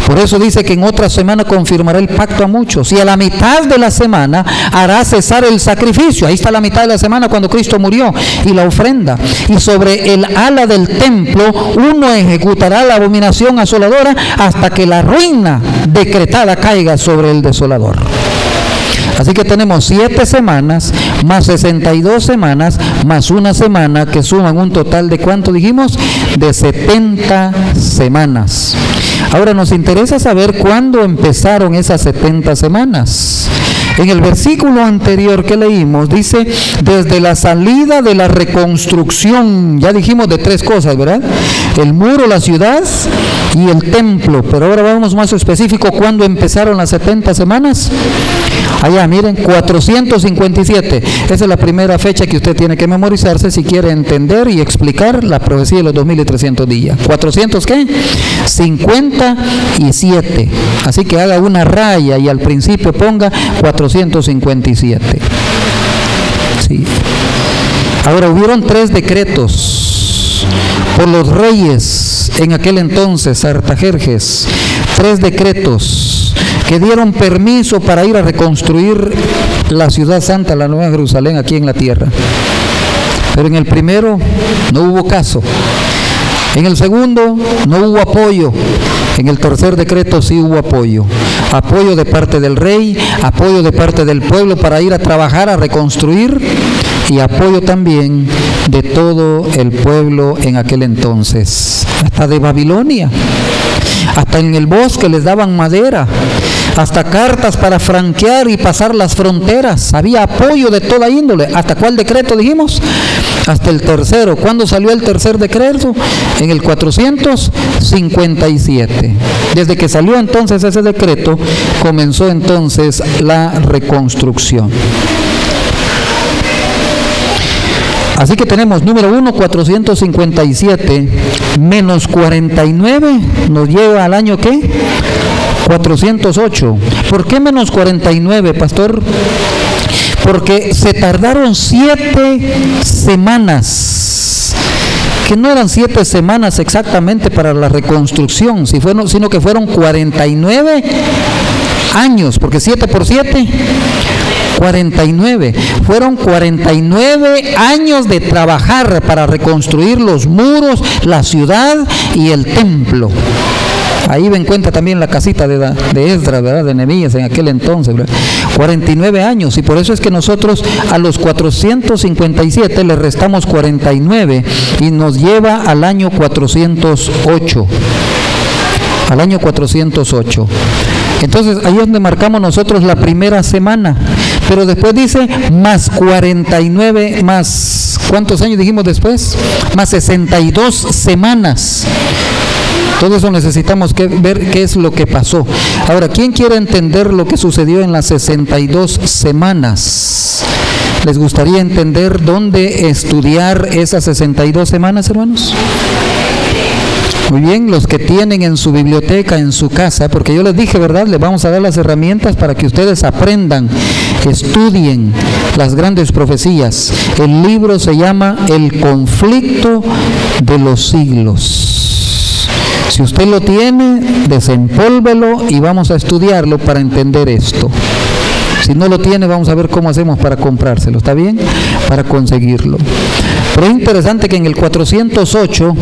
S1: Por eso dice que en otra semana confirmará el pacto a muchos, y a la mitad de la semana hará cesar el sacrificio. Ahí está la mitad de la semana cuando Cristo murió, y la ofrenda. Y sobre el ala del templo uno ejecutará la abominación asoladora hasta que la ruina decretada caiga sobre el desolador. Así que tenemos 7 semanas, más 62 semanas, más una semana, que suman un total de, ¿cuánto dijimos? De 70 semanas. Ahora nos interesa saber cuándo empezaron esas 70 semanas. En el versículo anterior que leímos, dice, desde la salida de la reconstrucción. Ya dijimos de 3 cosas, ¿verdad? El muro, la ciudad y el templo. Pero ahora vamos más específico, ¿cuándo empezaron las 70 semanas? Allá, miren, 457. Esa es la primera fecha que usted tiene que memorizarse si quiere entender y explicar la profecía de los 2300 días. ¿400 qué? 57. Así que haga una raya y al principio ponga 457. Sí. Ahora, hubieron 3 decretos por los reyes en aquel entonces, Artajerjes. 3 decretos que dieron permiso para ir a reconstruir la ciudad santa, la Nueva Jerusalén, aquí en la tierra. Pero en el primero no hubo caso. En el segundo no hubo apoyo. En el tercer decreto sí hubo apoyo. Apoyo de parte del rey, apoyo de parte del pueblo para ir a trabajar, a reconstruir, y apoyo también de todo el pueblo en aquel entonces. Hasta de Babilonia. Hasta en el bosque les daban madera, hasta cartas para franquear y pasar las fronteras. Había apoyo de toda índole. ¿Hasta cuál decreto dijimos? Hasta el tercero. ¿Cuándo salió el tercer decreto? En el 457. Desde que salió entonces ese decreto, comenzó entonces la reconstrucción. Así que tenemos, número 1, 457 menos 49 nos lleva al año ¿qué? 408. ¿Por qué menos 49, pastor? Porque se tardaron 7 semanas, que no eran 7 semanas exactamente para la reconstrucción, sino que fueron 49 años, porque 7 por 7... 49. Fueron 49 años de trabajar para reconstruir los muros, la ciudad y el templo. Ahí ven cuenta también la casita de Esdras, ¿verdad? De Nehemías en aquel entonces, ¿verdad? 49 años, y por eso es que nosotros a los 457 le restamos 49 y nos lleva al año 408. Al año 408. Entonces ahí es donde marcamos nosotros la primera semana, pero después dice más 49, más, ¿cuántos años dijimos después? Más 62 semanas. Todo eso necesitamos ver qué es lo que pasó. Ahora, ¿quién quiere entender lo que sucedió en las 62 semanas? ¿Les gustaría entender dónde estudiar esas 62 semanas, hermanos? Muy bien, los que tienen en su biblioteca, en su casa, porque yo les dije, ¿verdad? Les vamos a dar las herramientas para que ustedes aprendan, estudien las grandes profecías. El libro se llama El conflicto de los siglos. Si usted lo tiene, desempólvelo y vamos a estudiarlo para entender esto. Si no lo tiene, vamos a ver cómo hacemos para comprárselo, ¿está bien? Para conseguirlo. Pero es interesante que en el 408,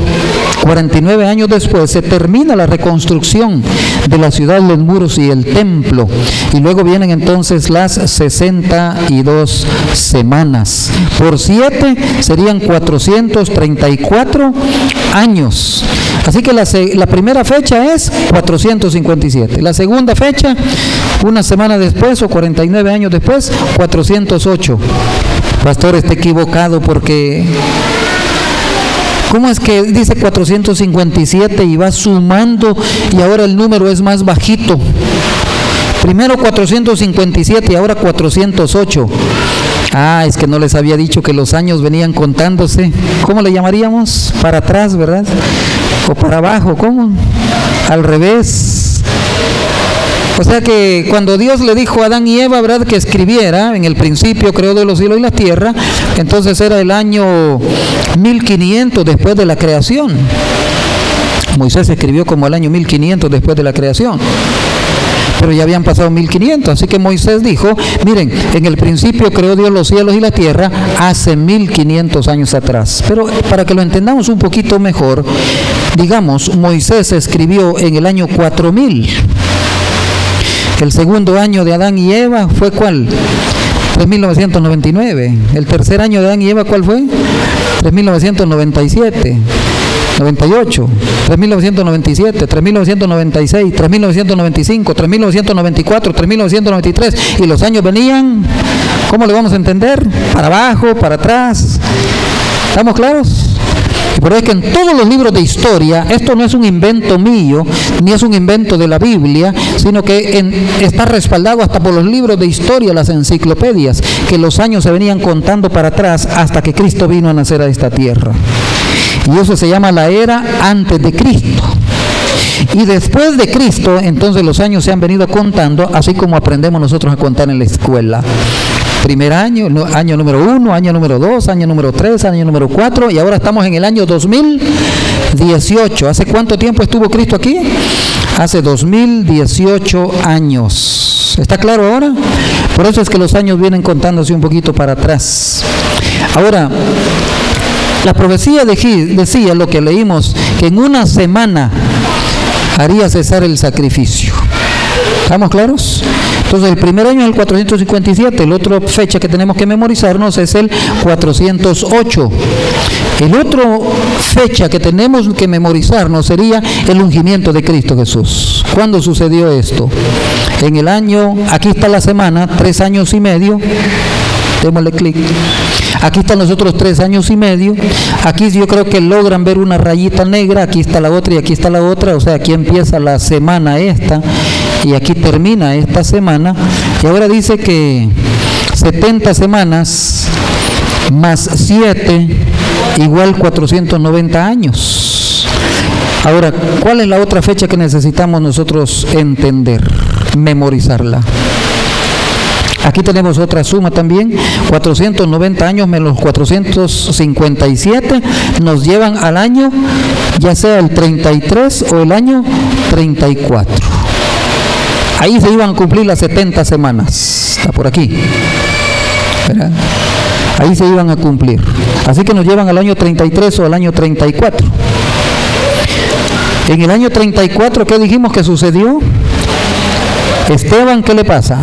S1: 49 años después, se termina la reconstrucción de la ciudad, los muros y el templo. Y luego vienen entonces las 62 semanas. Por 7 serían 434 años. Así que la primera fecha es 457. La segunda fecha, una semana después o 49 años después, 408. Pastor, está equivocado porque ¿cómo es que dice 457 y va sumando y ahora el número es más bajito? Primero 457 y ahora 408. Ah, es que no les había dicho que los años venían contándose. ¿Cómo le llamaríamos? Para atrás, ¿verdad? O para abajo, ¿cómo? Al revés. O sea que cuando Dios le dijo a Adán y Eva, ¿verdad?, que escribiera, en el principio creó de los cielos y la tierra, entonces era el año 1500 después de la creación. Moisés escribió como el año 1500 después de la creación. Pero ya habían pasado 1500, así que Moisés dijo, miren, en el principio creó Dios los cielos y la tierra hace 1500 años atrás. Pero para que lo entendamos un poquito mejor, digamos, Moisés escribió en el año 4000. El segundo año de Adán y Eva fue ¿cuál? 3999. El tercer año de Adán y Eva, ¿cuál fue? 3997. 98, 3997, 3996, 3995, 3994, 3993, y los años venían, ¿cómo le vamos a entender? Para abajo, para atrás. ¿Estamos claros? Pero es que en todos los libros de historia, esto no es un invento mío, ni es un invento de la Biblia, sino que está respaldado hasta por los libros de historia, las enciclopedias, que los años se venían contando para atrás hasta que Cristo vino a nacer a esta tierra. Y eso se llama la era antes de Cristo. Y después de Cristo, entonces los años se han venido contando, así como aprendemos nosotros a contar en la escuela. Primer año, año número 1, año número 2, año número 3, año número 4, y ahora estamos en el año 2018. ¿Hace cuánto tiempo estuvo Cristo aquí? Hace 2018 años. ¿Está claro ahora? Por eso es que los años vienen contándose un poquito para atrás. Ahora, la profecía decía lo que leímos, que en una semana haría cesar el sacrificio. ¿Estamos claros? Entonces el primer año es el 457, la otra fecha que tenemos que memorizarnos es el 408. El otro fecha que tenemos que memorizarnos sería el ungimiento de Cristo Jesús. ¿Cuándo sucedió esto? En el año, aquí está la semana, 3 años y medio. Démosle clic. Aquí están los otros 3 años y medio. Aquí yo creo que logran ver una rayita negra. Aquí está la otra y aquí está la otra. O sea, aquí empieza la semana esta y aquí termina esta semana. Y ahora dice que 70 semanas más 7 igual 490 años. Ahora, ¿cuál es la otra fecha que necesitamos nosotros entender? Memorizarla. Aquí tenemos otra suma también, 490 años menos 457 nos llevan al año, ya sea el 33 o el año 34. Ahí se iban a cumplir las 70 semanas, está por aquí, ¿verdad? Ahí se iban a cumplir. Así que nos llevan al año 33 o al año 34. En el año 34, ¿qué dijimos que sucedió? Esteban, ¿qué le pasa?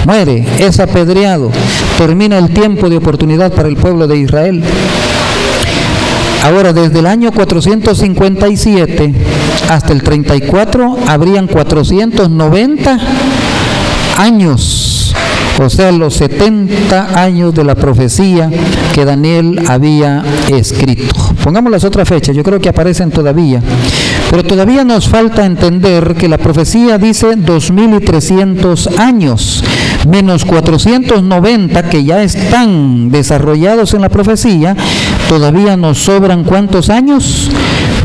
S1: Muere, es apedreado, termina el tiempo de oportunidad para el pueblo de Israel. Ahora, desde el año 457 hasta el 34, habrían 490 años, o sea, los 70 años de la profecía que Daniel había escrito. Pongamos las otras fechas, yo creo que aparecen todavía, pero todavía nos falta entender que la profecía dice 2300 años, menos 490 que ya están desarrollados en la profecía, todavía nos sobran ¿cuántos años?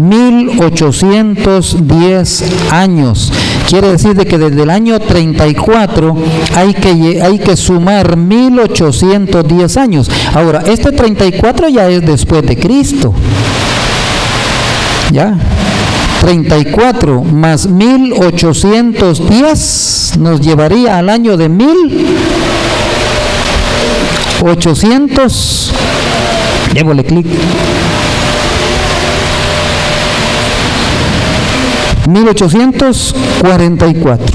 S1: 1810 años. Quiere decir de que desde el año 34 hay que sumar 1810 años. Ahora, este 34 ya es después de Cristo. ¿Ya? 34 más 1810 nos llevaría al año de 1800. Démosle clic. 1844.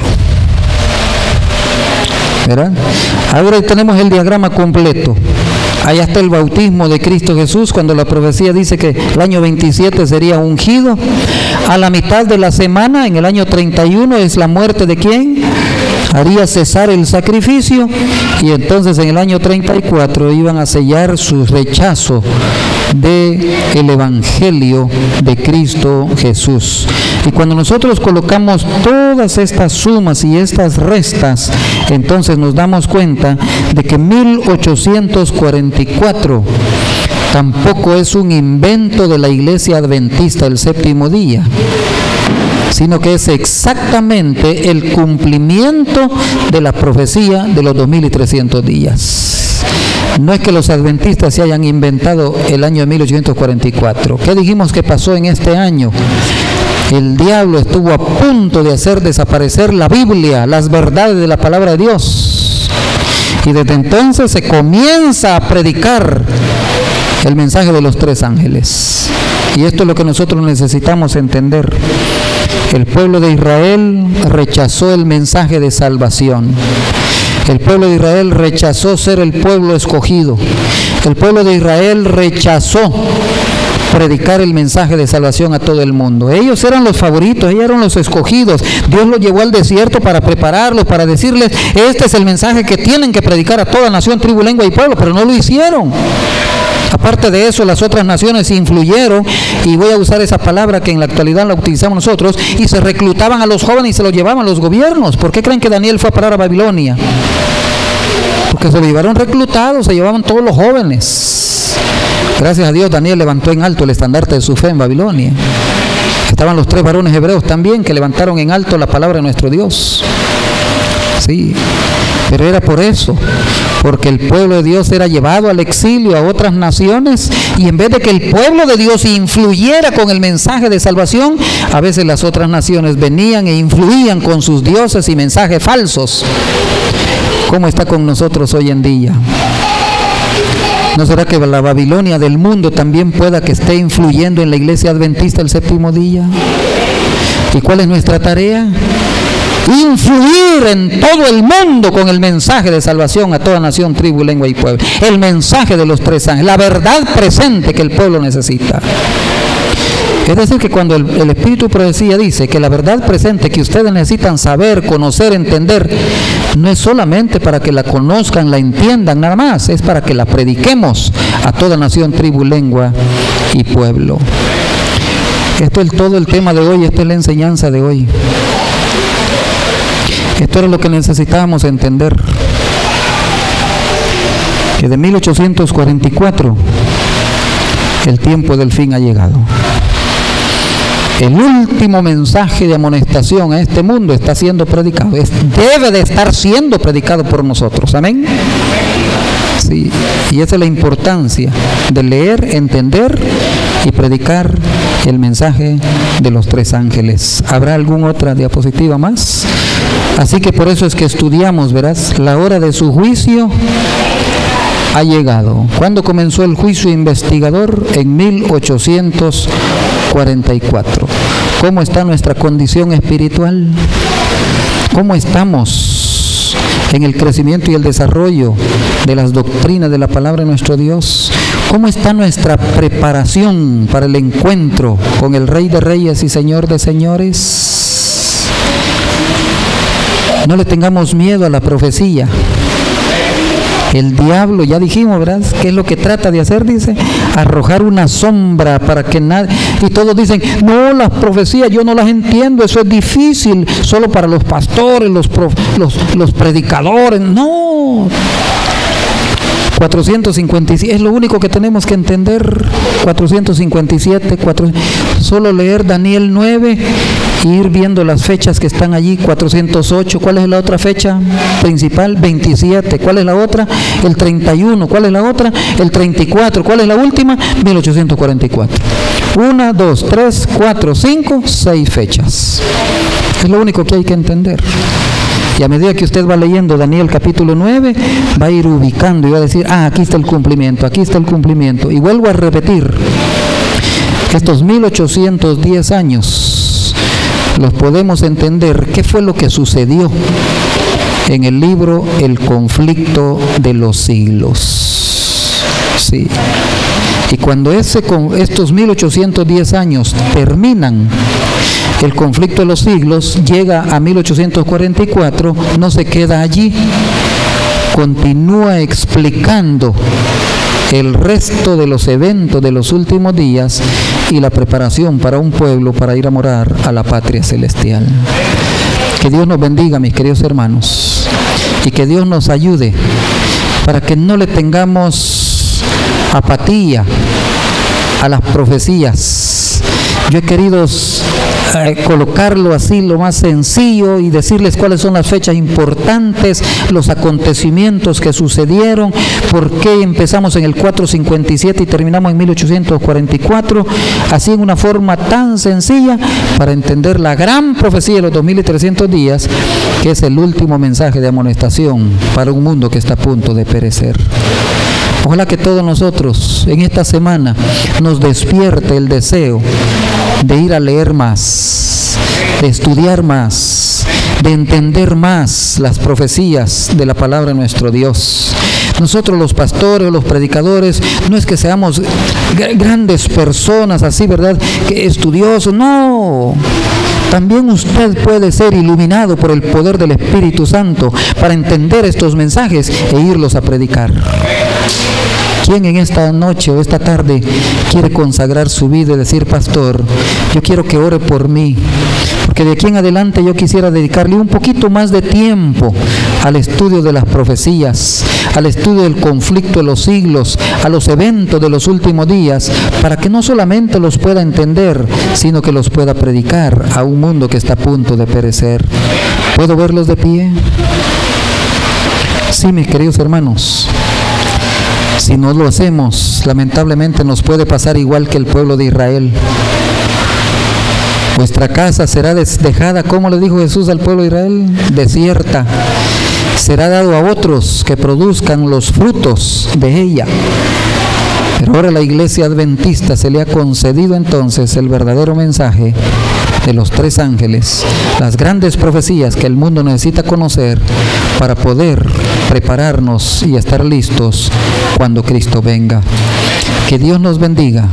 S1: ¿Verdad? Ahora tenemos el diagrama completo. Allá está el bautismo de Cristo Jesús, cuando la profecía dice que el año 27 sería ungido. A la mitad de la semana, en el año 31, es la muerte de ¿quién? Haría cesar el sacrificio, y entonces en el año 34 iban a sellar su rechazo del evangelio de Cristo Jesús. Y cuando nosotros colocamos todas estas sumas y estas restas, entonces nos damos cuenta de que 1844 tampoco es un invento de la Iglesia Adventista del Séptimo Día, sino que es exactamente el cumplimiento de la profecía de los 2300 días. No es que los adventistas se hayan inventado el año de 1844. ¿Qué dijimos que pasó en este año? El diablo estuvo a punto de hacer desaparecer la Biblia, las verdades de la palabra de Dios. Y desde entonces se comienza a predicar el mensaje de los tres ángeles. Y esto es lo que nosotros necesitamos entender. El pueblo de Israel rechazó el mensaje de salvación. El pueblo de Israel rechazó ser el pueblo escogido. El pueblo de Israel rechazó predicar el mensaje de salvación a todo el mundo. Ellos eran los favoritos, ellos eran los escogidos. Dios los llevó al desierto para prepararlos, para decirles, este es el mensaje que tienen que predicar a toda nación, tribu, lengua y pueblo, pero no lo hicieron. Aparte de eso, las otras naciones influyeron, y voy a usar esa palabra que en la actualidad la utilizamos nosotros, y se reclutaban a los jóvenes y se los llevaban a los gobiernos. ¿Por qué creen que Daniel fue a parar a Babilonia? Porque se lo llevaron reclutados, se llevaban todos los jóvenes. Gracias a Dios, Daniel levantó en alto el estandarte de su fe en Babilonia. Estaban los 3 varones hebreos también que levantaron en alto la palabra de nuestro Dios. Sí, pero era por eso, porque el pueblo de Dios era llevado al exilio a otras naciones, y en vez de que el pueblo de Dios influyera con el mensaje de salvación, a veces las otras naciones venían e influían con sus dioses y mensajes falsos. ¿Cómo está con nosotros hoy en día? ¿No será que la Babilonia del mundo también pueda que esté influyendo en la Iglesia Adventista el séptimo día? ¿Y cuál es nuestra tarea? Influir en todo el mundo con el mensaje de salvación a toda nación, tribu, lengua y pueblo. El mensaje de los tres ángeles, la verdad presente que el pueblo necesita. Es decir, que cuando el Espíritu Profecía dice que la verdad presente que ustedes necesitan saber, conocer, entender, no es solamente para que la conozcan, la entiendan, nada más, es para que la prediquemos a toda nación, tribu, lengua y pueblo. Esto es todo el tema de hoy, esta es la enseñanza de hoy. Esto era lo que necesitábamos entender, que de 1844 el tiempo del fin ha llegado. El último mensaje de amonestación a este mundo está siendo predicado, debe de estar siendo predicado por nosotros, amén. Sí, y esa es la importancia de leer, entender y predicar el mensaje de los tres ángeles. ¿Habrá alguna otra diapositiva más? Así que por eso es que estudiamos, verás, la hora de su juicio ha llegado. ¿Cuándo comenzó el juicio investigador? En 1844. ¿Cómo está nuestra condición espiritual? ¿Cómo estamos en el crecimiento y el desarrollo de las doctrinas de la palabra de nuestro Dios? ¿Cómo está nuestra preparación para el encuentro con el Rey de Reyes y Señor de Señores? No le tengamos miedo a la profecía. El diablo, ya dijimos, ¿verdad? ¿Qué es lo que trata de hacer? Dice, arrojar una sombra para que nadie... Y todos dicen, no, las profecías yo no las entiendo, eso es difícil, solo para los pastores, los predicadores. No. 457, es lo único que tenemos que entender. 457, solo leer Daniel 9 y ir viendo las fechas que están allí. 408, ¿cuál es la otra fecha principal? 27, ¿cuál es la otra? El 31, ¿cuál es la otra? El 34, ¿cuál es la última? 1844. 1, 2, 3, 4, 5, 6 fechas. Es lo único que hay que entender. Y a medida que usted va leyendo Daniel capítulo 9, va a ir ubicando y va a decir, aquí está el cumplimiento, aquí está el cumplimiento. Y vuelvo a repetir, estos 1810 años los podemos entender. ¿Qué fue lo que sucedió en el libro El conflicto de los siglos? Sí. Y cuando estos 1810 años terminan, el conflicto de los siglos llega a 1844, no se queda allí, continúa explicando el resto de los eventos de los últimos días y la preparación para un pueblo para ir a morar a la patria celestial. Que Dios nos bendiga, mis queridos hermanos, y que Dios nos ayude para que no le tengamos apatía a las profecías. Yo he querido colocarlo así, lo más sencillo, y decirles cuáles son las fechas importantes, los acontecimientos que sucedieron, por qué empezamos en el 457 y terminamos en 1844, así en una forma tan sencilla para entender la gran profecía de los 2300 días, que es el último mensaje de amonestación para un mundo que está a punto de perecer. Ojalá que todos nosotros en esta semana nos despierte el deseo de ir a leer más, de estudiar más, de entender más las profecías de la palabra de nuestro Dios. Nosotros los pastores, los predicadores, no es que seamos grandes personas así, ¿verdad?, que estudiosos, no. También usted puede ser iluminado por el poder del Espíritu Santo para entender estos mensajes e irlos a predicar. ¿Quién en esta noche o esta tarde quiere consagrar su vida y decir, pastor, yo quiero que ore por mí? Porque de aquí en adelante yo quisiera dedicarle un poquito más de tiempo al estudio de las profecías, al estudio del conflicto de los siglos, a los eventos de los últimos días, para que no solamente los pueda entender, sino que los pueda predicar a un mundo que está a punto de perecer. ¿Puedo verlos de pie? Sí, mis queridos hermanos. Si no lo hacemos, lamentablemente nos puede pasar igual que el pueblo de Israel. Vuestra casa será dejada, como le dijo Jesús al pueblo de Israel, desierta. Será dado a otros que produzcan los frutos de ella. Pero ahora a la iglesia adventista se le ha concedido entonces el verdadero mensaje de los 3 ángeles, las grandes profecías que el mundo necesita conocer para poder prepararnos y estar listos cuando Cristo venga. Que Dios nos bendiga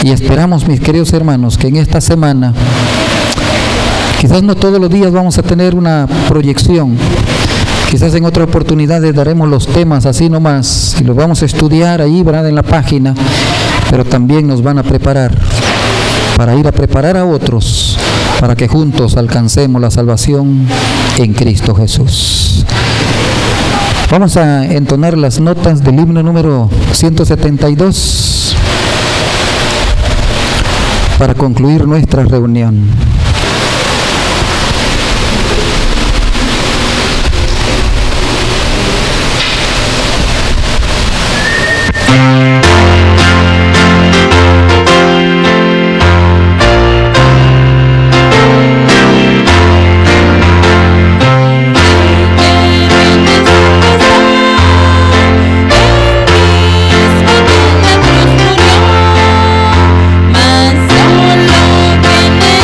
S1: y esperamos, mis queridos hermanos, que en esta semana, quizás no todos los días vamos a tener una proyección, quizás en otra oportunidad les daremos los temas así nomás y los vamos a estudiar ahí, ¿verdad?, en la página, pero también nos van a preparar para ir a preparar a otros, para que juntos alcancemos la salvación en Cristo Jesús. Vamos a entonar las notas del himno número 172 para concluir nuestra reunión.
S2: Mas solo que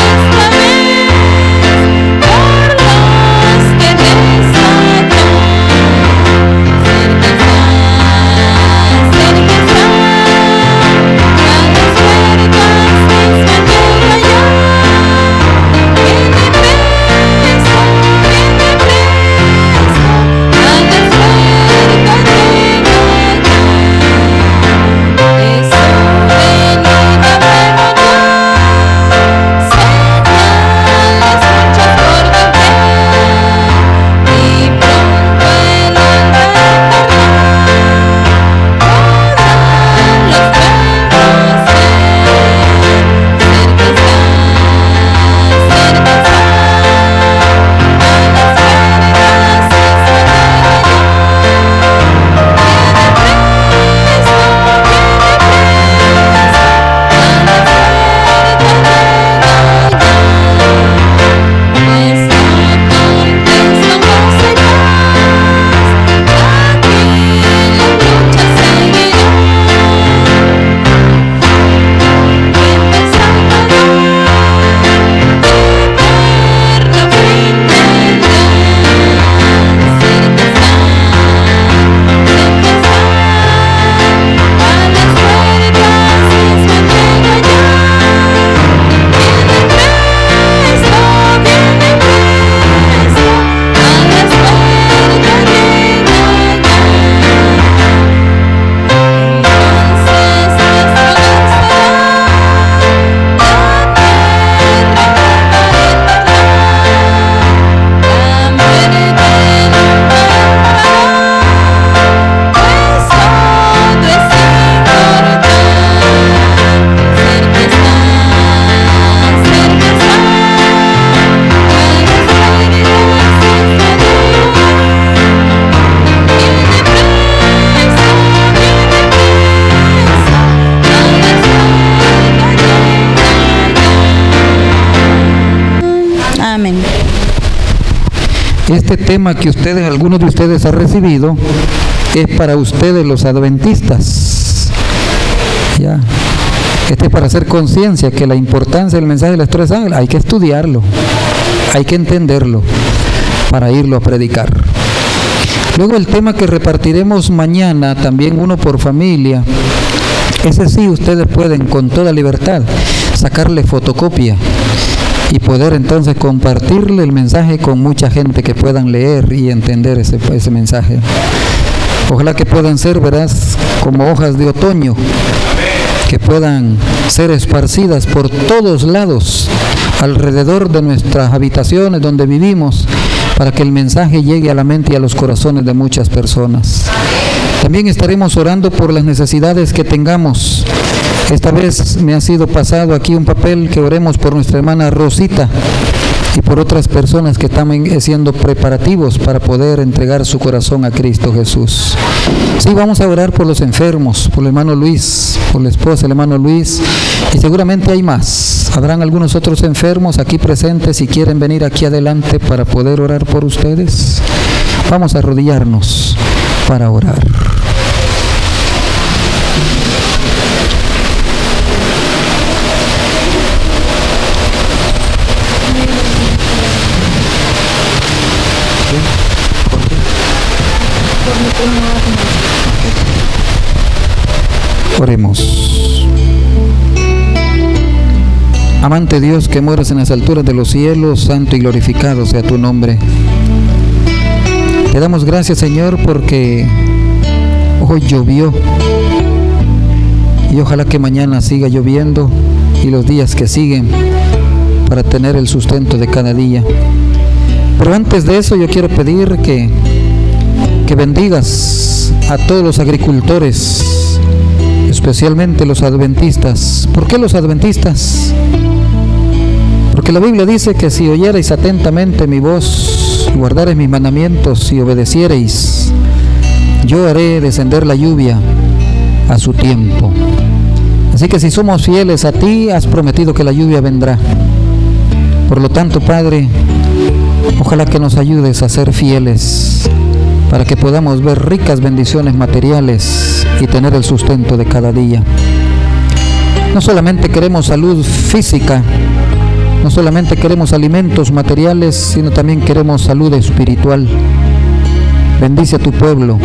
S1: Este tema que algunos de ustedes han recibido, es para ustedes los adventistas. Ya. Este es para hacer conciencia que la importancia del mensaje de los 3 ángeles hay que estudiarlo, hay que entenderlo para irlo a predicar. Luego el tema que repartiremos mañana, también uno por familia, ese sí ustedes pueden con toda libertad sacarle fotocopia y poder entonces compartirle el mensaje con mucha gente que puedan leer y entender ese mensaje. Ojalá que puedan ser, verás, como hojas de otoño, que puedan ser esparcidas por todos lados, alrededor de nuestras habitaciones donde vivimos, para que el mensaje llegue a la mente y a los corazones de muchas personas. También estaremos orando por las necesidades que tengamos. Esta vez me ha sido pasado aquí un papel que oremos por nuestra hermana Rosita y por otras personas que están haciendo preparativos para poder entregar su corazón a Cristo Jesús. Sí, vamos a orar por los enfermos, por el hermano Luis, por la esposa del hermano Luis, y seguramente hay más. Habrán algunos otros enfermos aquí presentes si quieren venir aquí adelante para poder orar por ustedes. Vamos a arrodillarnos para orar. Oremos. Amante Dios que moras en las alturas de los cielos, santo y glorificado sea tu nombre. Te damos gracias, Señor, porque hoy llovió y ojalá que mañana siga lloviendo y los días que siguen para tener el sustento de cada día. Pero antes de eso yo quiero pedir que bendigas a todos los agricultores, especialmente los adventistas. ¿Por qué los adventistas? Porque la Biblia dice que si oyereis atentamente mi voz, guardareis mis mandamientos y obedeciereis, yo haré descender la lluvia a su tiempo. Así que si somos fieles a ti, has prometido que la lluvia vendrá. Por lo tanto, Padre, ojalá que nos ayudes a ser fieles para que podamos ver ricas bendiciones materiales y tener el sustento de cada día. No solamente queremos salud física, no solamente queremos alimentos materiales, sino también queremos salud espiritual. Bendice a tu pueblo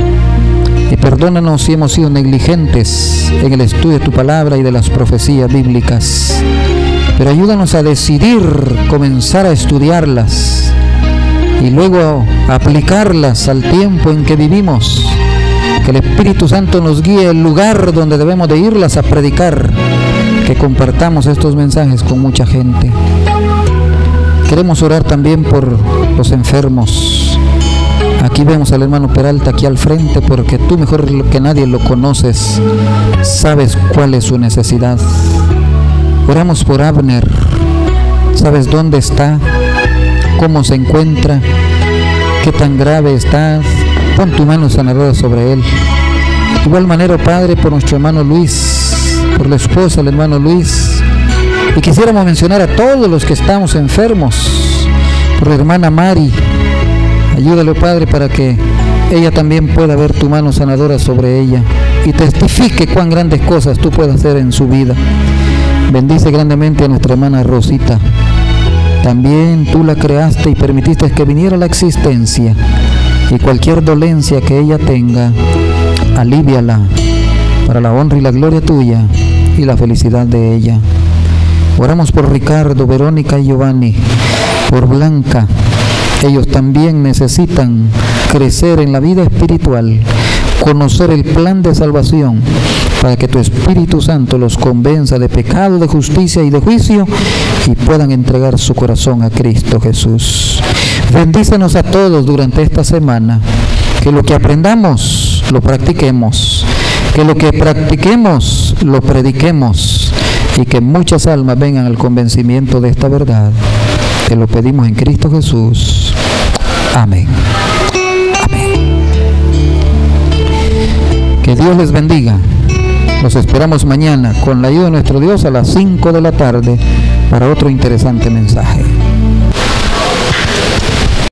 S1: y perdónanos si hemos sido negligentes en el estudio de tu palabra y de las profecías bíblicas. Pero ayúdanos a decidir comenzar a estudiarlas y luego aplicarlas al tiempo en que vivimos. Que el Espíritu Santo nos guíe al lugar donde debemos de irlas a predicar, que compartamos estos mensajes con mucha gente. Queremos orar también por los enfermos. Aquí vemos al hermano Peralta aquí al frente, porque tú mejor que nadie lo conoces, sabes cuál es su necesidad. Oramos por Abner, sabes dónde está, cómo se encuentra, qué tan grave está. Pon tu mano sanadora sobre él. De igual manera, Padre, por nuestro hermano Luis, por la esposa del hermano Luis, y quisiéramos mencionar a todos los que estamos enfermos, por la hermana Mari. Ayúdale, Padre, para que ella también pueda ver tu mano sanadora sobre ella y testifique cuán grandes cosas tú puedes hacer en su vida. Bendice grandemente a nuestra hermana Rosita. También tú la creaste y permitiste que viniera a la existencia, y cualquier dolencia que ella tenga, alíviala para la honra y la gloria tuya y la felicidad de ella. Oramos por Ricardo, Verónica y Giovanni, por Blanca. Ellos también necesitan crecer en la vida espiritual, conocer el plan de salvación, para que tu Espíritu Santo los convenza de pecado, de justicia y de juicio, y puedan entregar su corazón a Cristo Jesús. Bendícenos a todos durante esta semana, que lo que aprendamos lo practiquemos, que lo que practiquemos lo prediquemos, y que muchas almas vengan al convencimiento de esta verdad. Te lo pedimos en Cristo Jesús. Amén. Amén. Que Dios les bendiga. Los esperamos mañana con la ayuda de nuestro Dios a las 5 de la tarde para otro interesante mensaje.